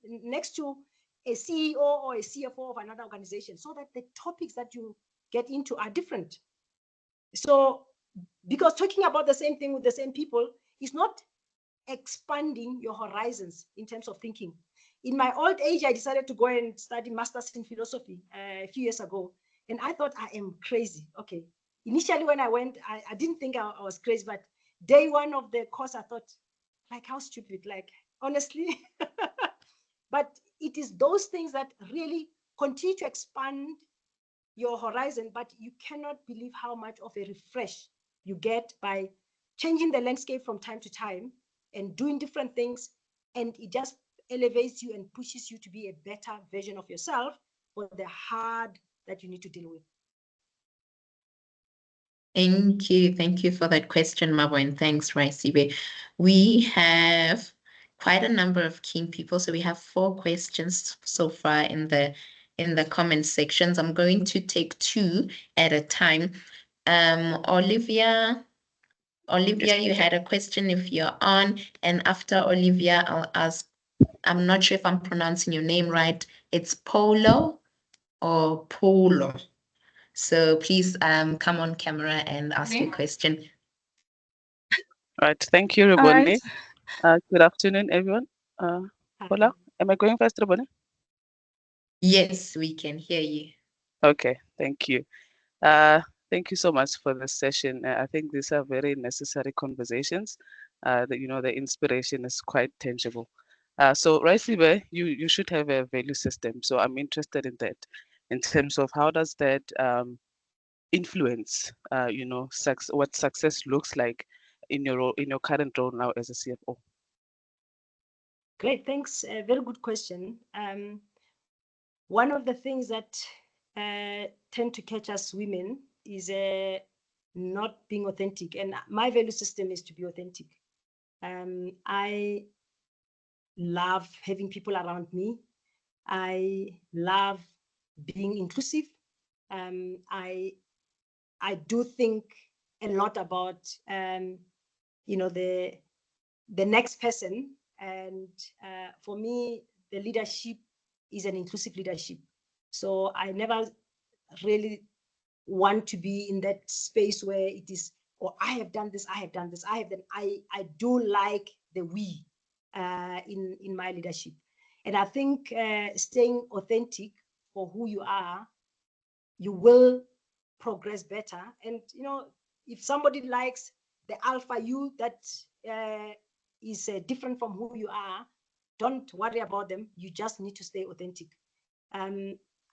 next to a CEO or a CFO of another organization, so that the topics that you get into are different. So, because talking about the same thing with the same people is not expanding your horizons in terms of thinking. In my old age, I decided to go and study masters in philosophy a few years ago. And I thought, I am crazy. Okay. Initially, when I went, I didn't think I was crazy, but day one of the course, I thought, like, how stupid, like, honestly. But it is those things that really continue to expand your horizon, but you cannot believe how much of a refresh you get by changing the landscape from time to time and doing different things. And it just elevates you and pushes you to be a better version of yourself for the hard that you need to deal with. Thank you. Thank you for that question, Mabo, and thanks, Raisibe. We have quite a number of keen people. So we have 4 questions so far in the comment sections. I'm going to take 2 at a time. Olivia, you had a question if you're on, and after Olivia, I'll ask, I'm not sure if I'm pronouncing your name right. It's Polo or Polo. So please come on camera and ask your question. Right. Thank you, Rebone. Good afternoon, everyone. Hola. Am I going first, Rebone? Yes, we can hear you. Okay. Thank you. Thank you so much for this session. I think these are very necessary conversations. The inspiration is quite tangible. So Raisibe, you should have a value system. So I'm interested in that, in terms of how does that influence, what success looks like in your current role now as a CFO? Great, thanks. A very good question. One of the things that tend to catch us women is not being authentic. And my value system is to be authentic. I love having people around me. I love being inclusive. I do think a lot about the next person, and for me, the leadership is an inclusive leadership. So I never really want to be in that space where it is, oh, I have done this, I have done this, I have done. I do like the we in my leadership, and I think staying authentic for who you are, you will progress better. And if somebody likes the alpha you that is different from who you are, don't worry about them. You just need to stay authentic.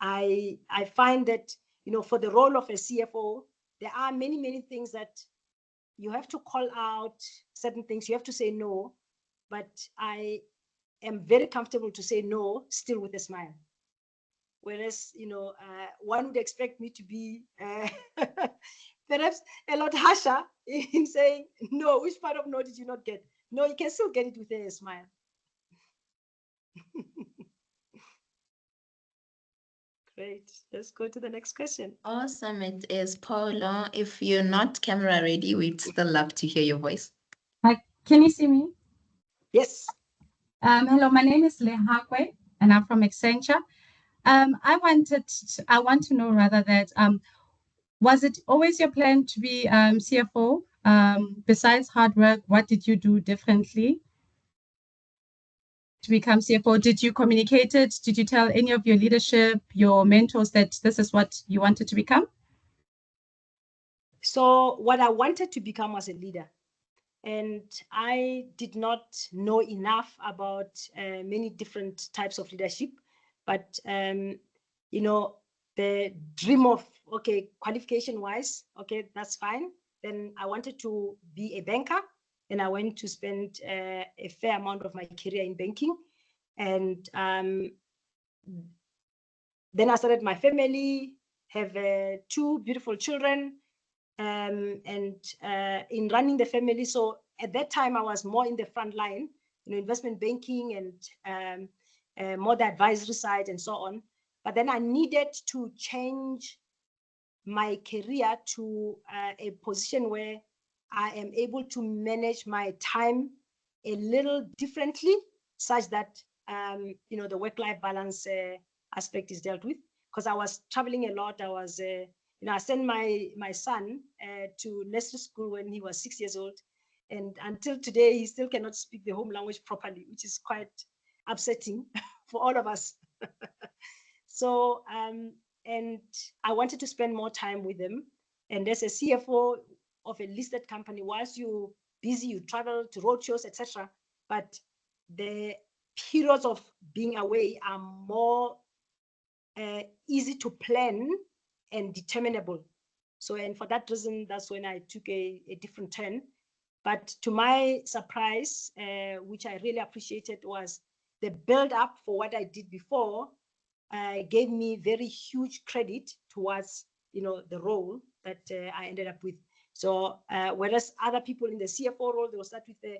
I find that for the role of a CFO, there are many things that you have to call out, certain things you have to say no, but I am very comfortable to say no still with a smile. Whereas, one would expect me to be perhaps a lot harsher in saying, no, which part of no did you not get? No, you can still get it with a smile. Great. Let's go to the next question. Awesome. It is Paulo. If you're not camera ready, we'd still love to hear your voice. Hi, can you see me? Yes. Hello, my name is Lehakwe, and I'm from Accenture. I want to know rather that was it always your plan to be CFO? Besides hard work, what did you do differently to become CFO? Did you communicate it? Did you tell any of your leadership, your mentors, that this is what you wanted to become? So what I wanted to become was a leader. And I did not know enough about many different types of leadership. But, the dream of, okay, qualification-wise, okay, that's fine. Then I wanted to be a banker, and I went to spend a fair amount of my career in banking. And then I started my family, have 2 beautiful children, and in running the family. So at that time, I was more in the front line, investment banking and more the advisory side and so on. But then I needed to change my career to a position where I am able to manage my time a little differently, such that the work-life balance aspect is dealt with. Because I was traveling a lot. I was I sent my son to nursery school when he was 6 years old, and until today he still cannot speak the home language properly, which is quite upsetting for all of us. So and I wanted to spend more time with them. And as a CFO of a listed company, whilst you're busy, you travel to roadshows, etc. But the periods of being away are more easy to plan and determinable. So, and for that reason, that's when I took a different turn. But to my surprise, which I really appreciated, was the build up for what I did before gave me very huge credit towards the role that I ended up with. So whereas other people in the CFO role, they will start with the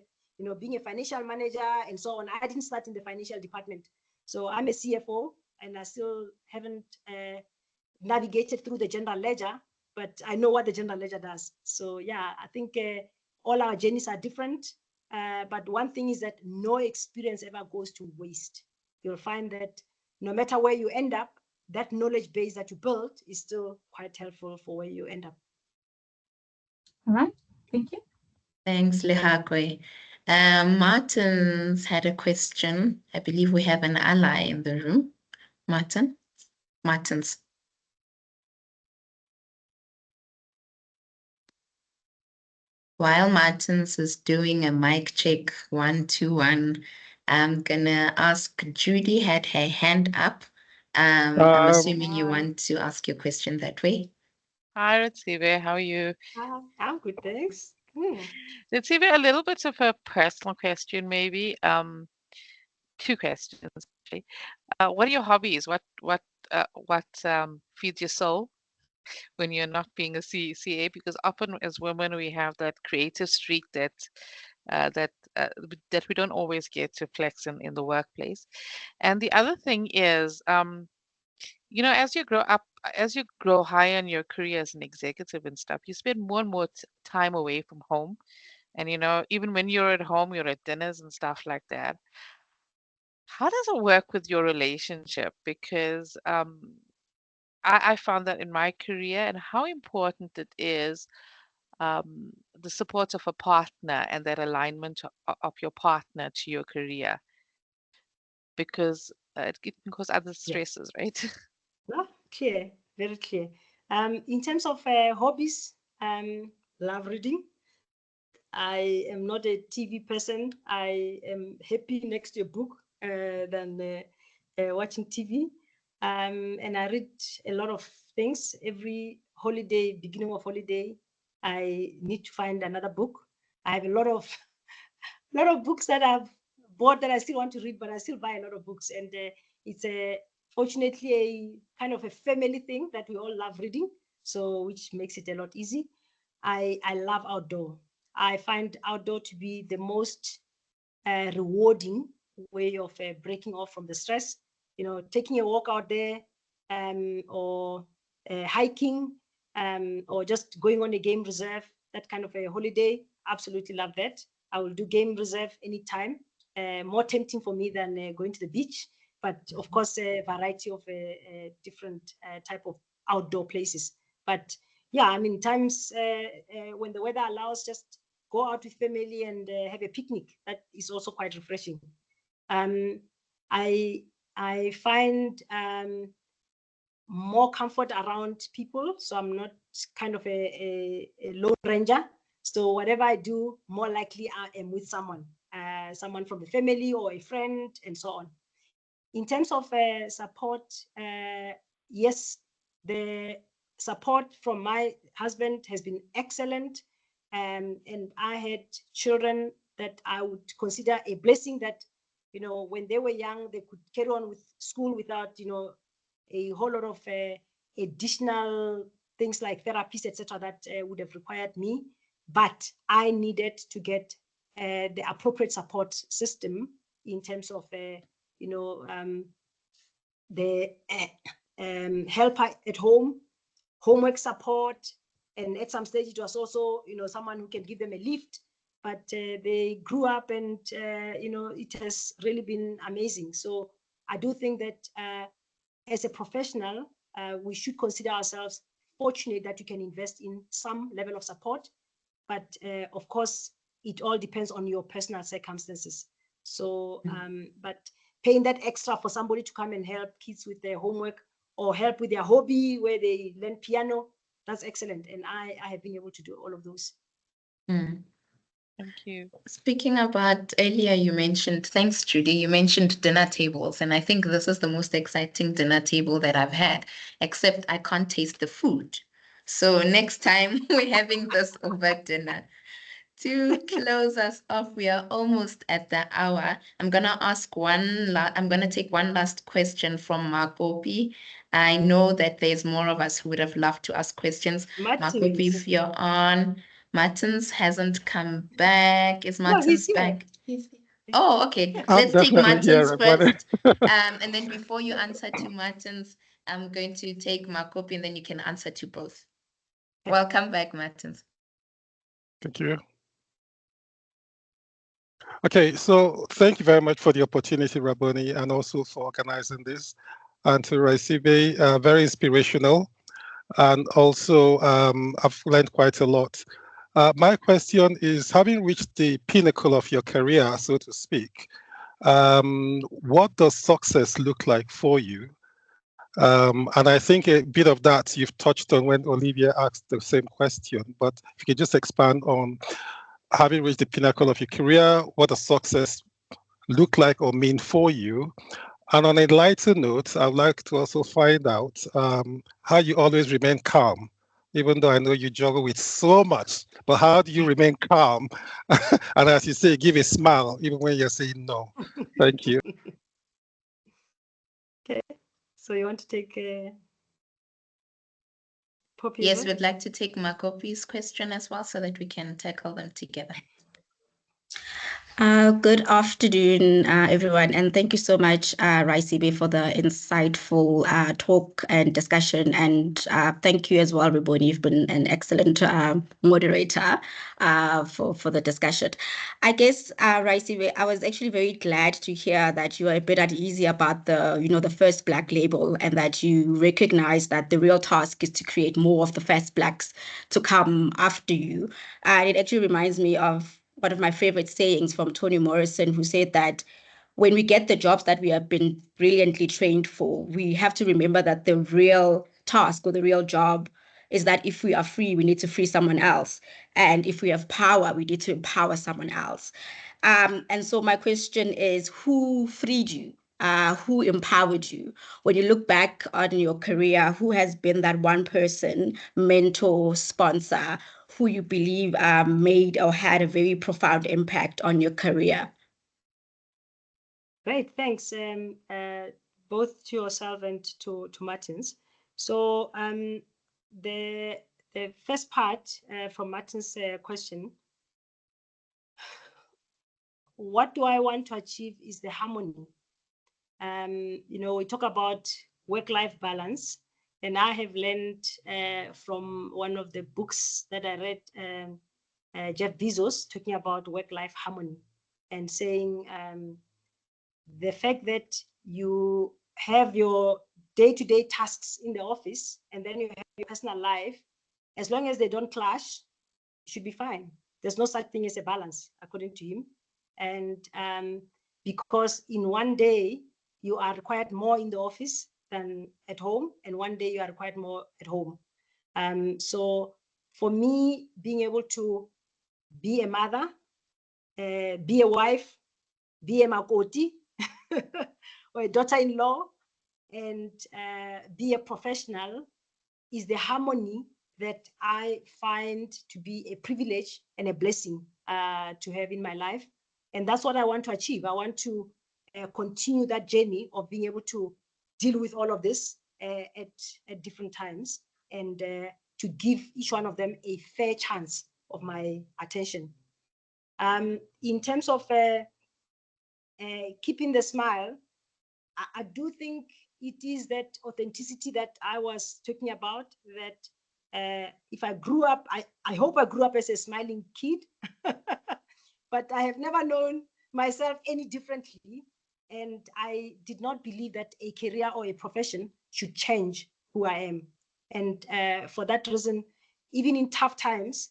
being a financial manager and so on. I didn't start in the financial department. So I'm a CFO, and I still haven't navigated through the general ledger, but I know what the general ledger does. So yeah, I think all our journeys are different. But one thing is that no experience ever goes to waste. You'll find that no matter where you end up, that knowledge base that you built is still quite helpful for where you end up. All right, thank you. Thanks, Lehakwe. Martin's had a question. I believe we have an ally in the room. Martins. While Martins is doing a mic check 1 2 1, I'm gonna ask Judy had her hand up. I'm assuming you want to ask your question that way. Hi, Raisibe. How are you? I'm good, thanks. Raisibe, a little bit of a personal question, maybe. Two questions actually. What are your hobbies? What feeds your soul when you're not being a CA? Because often as women we have that creative streak that we don't always get to flex in the workplace. And the other thing is, as you grow up, as you grow higher in your career as an executive and stuff, you spend more and more time away from home. And, even when you're at home, you're at dinners and stuff like that. How does it work with your relationship? Because I found that in my career and how important it is, the support of a partner and that alignment of your partner to your career, because it can cause other Yeah. stresses, right? Clear, very clear. In terms of hobbies, love reading. I am not a TV person. I am happy next to a book than watching TV. And I read a lot of things. Every holiday, beginning of holiday, I need to find another book. I have a lot of books that I've bought that I still want to read, but I still buy a lot of books. And it's fortunately a kind of a family thing that we all love reading, so which makes it a lot easy. I love outdoor. I find outdoor to be the most rewarding way of breaking off from the stress. Taking a walk out there, or hiking, or just going on a game reserve, that kind of a holiday. Absolutely love that. I will do game reserve anytime. More tempting for me than going to the beach, but of course, a variety of different type of outdoor places. But yeah, I mean, times when the weather allows, just go out with family and have a picnic. That is also quite refreshing. I find more comfort around people, so I'm not kind of a lone ranger. So whatever I do, more likely I am with someone from the family or a friend, and so on. In terms of support, yes, the support from my husband has been excellent. And I had children that I would consider a blessing, that, when they were young, they could carry on with school without, a whole lot of additional things like therapies, etc., that would have required me. But I needed to get the appropriate support system in terms of the help at home, homework support, and at some stage it was also someone who can give them a lift. But they grew up, and it has really been amazing. So I do think that as a professional, we should consider ourselves fortunate that you can invest in some level of support. But of course, it all depends on your personal circumstances. So, but paying that extra for somebody to come and help kids with their homework or help with their hobby where they learn piano, that's excellent. And I have been able to do all of those. Thank you. Speaking about earlier, you mentioned, thanks, Judy, you mentioned dinner tables. And I think this is the most exciting dinner table that I've had, except I can't taste the food. So next time we're having this over dinner. To close us off, we are almost at the hour. I'm gonna take one last question from Makopi. I know that there's more of us who would have loved to ask questions. Makopi, if you're on. Martins hasn't come back. Is Martins back? He's here. Oh, okay. Let's take Martins first. And then before you answer to Martins, I'm going to take Makopi, and then you can answer to both. Welcome back, Martins. Thank you. Okay, so thank you very much for the opportunity, Raboni, and also for organizing this. And to Raisibe, very inspirational. And also, I've learned quite a lot. My question is, having reached the pinnacle of your career, so to speak, what does success look like for you? And I think a bit of that you've touched on when Olivia asked the same question, but if you could just expand on having reached the pinnacle of your career, what does success look like or mean for you? And on a lighter note, I'd like to also find out how you always remain calm even though I know you juggle with so much. But how do you remain calm? And as you say, give a smile, even when you're saying no. Thank you. Okay, so you want to take Poppy? Yes, as we'd like to take Makopi's question as well so that we can tackle them together. Good afternoon, everyone, and thank you so much, Raisibe, for the insightful talk and discussion. And thank you as well, Reboni. You've been an excellent moderator for the discussion. I guess, Raisibe, I was actually very glad to hear that you are a bit at ease about the first Black label, and that you recognize that the real task is to create more of the first Blacks to come after you. And it actually reminds me of one of my favorite sayings from Toni Morrison, who said that when we get the jobs that we have been brilliantly trained for, we have to remember that the real task or the real job is that if we are free, we need to free someone else. And if we have power, we need to empower someone else. And so my question is, who freed you? Who empowered you? When you look back on your career, who has been that one person, mentor, sponsor, who you believe made or had a very profound impact on your career? Great, thanks, both to yourself and to Martins. So the first part from Martin's question, what do I want to achieve is the harmony. We talk about work-life balance, and I have learned from one of the books that I read, Jeff Bezos talking about work-life harmony and saying the fact that you have your day-to-day tasks in the office and then you have your personal life, as long as they don't clash, you should be fine. There's no such thing as a balance, according to him. And because in one day you are required more in the office than at home, and one day you are required more at home. So for me, being able to be a mother, be a wife, be a makoti, or a daughter-in-law, and be a professional is the harmony that I find to be a privilege and a blessing to have in my life. And that's what I want to achieve. I want to continue that journey of being able to deal with all of this at different times, and to give each one of them a fair chance of my attention. In terms of keeping the smile, I do think it is that authenticity that I was talking about, that if I grew up, I hope I grew up as a smiling kid, but I have never known myself any differently. And I did not believe that a career or a profession should change who I am. And for that reason, even in tough times,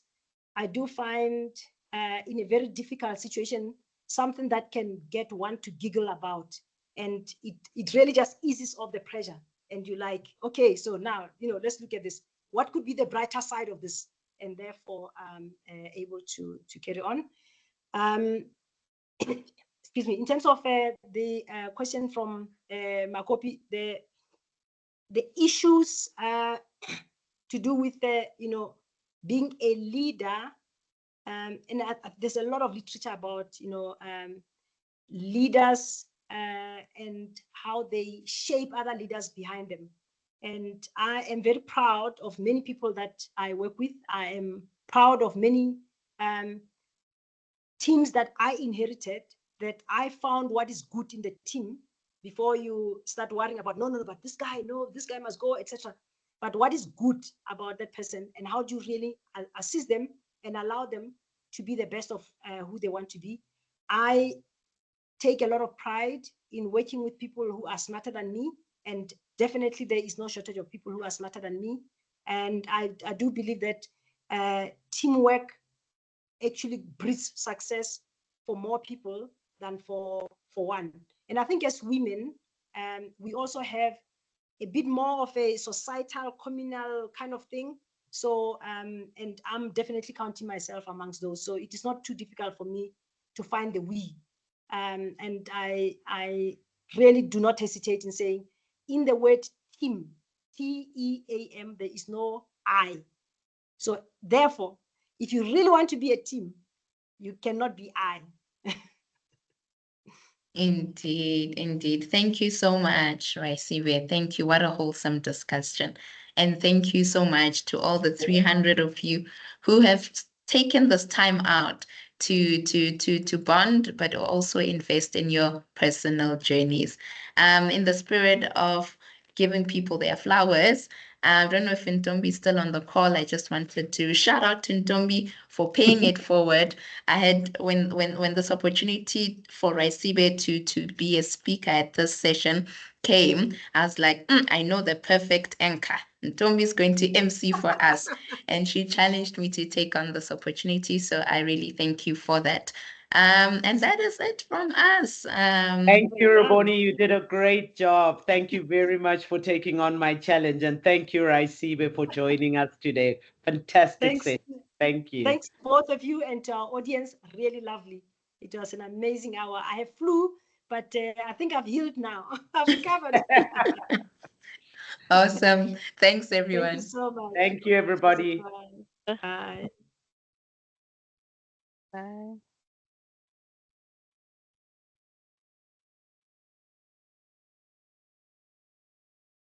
I do find in a very difficult situation, something that can get one to giggle about. And it really just eases off the pressure. And you're like, okay, so now, let's look at this. What could be the brighter side of this? And therefore, able to carry on. Excuse me. In terms of the question from Makopi, the issues to do with being a leader, and there's a lot of literature about leaders and how they shape other leaders behind them. And I am very proud of many people that I work with. I am proud of many teams that I inherited, that I found what is good in the team before you start worrying about, no, but this guy must go, etc. But what is good about that person, and how do you really assist them and allow them to be the best of who they want to be? I take a lot of pride in working with people who are smarter than me, and definitely there is no shortage of people who are smarter than me. And I do believe that teamwork actually breeds success for more people than for one. And I think as women, we also have a bit more of a societal, communal kind of thing. So, and I'm definitely counting myself amongst those. So it is not too difficult for me to find the we. And I really do not hesitate in saying, in the word team, T-E-A-M, there is no I. So therefore, if you really want to be a team, you cannot be I. Indeed, indeed. Thank you so much, Raisibe. Thank you. What a wholesome discussion. And thank you so much to all the 300 of you who have taken this time out to bond, but also invest in your personal journeys. In the spirit of giving people their flowers, I don't know if Ntombi is still on the call. I just wanted to shout out to Ntombi for paying it forward. I had when this opportunity for Raisibe to be a speaker at this session came, I was like, I know the perfect anchor. Ntombi is going to MC for us. And she challenged me to take on this opportunity. So I really thank you for that. And that is it from us. Thank you, Raboni. You did a great job. Thank you very much for taking on my challenge. And thank you, Raisibe, for joining us today. Fantastic Thanks. session. Thank you. Thanks to both of you and to our audience. Really lovely. It was an amazing hour. I have flu, but I think I've healed now. I've recovered. Awesome. Thanks, everyone. Thank you so much. Thank you, everybody. Bye. Bye. Bye.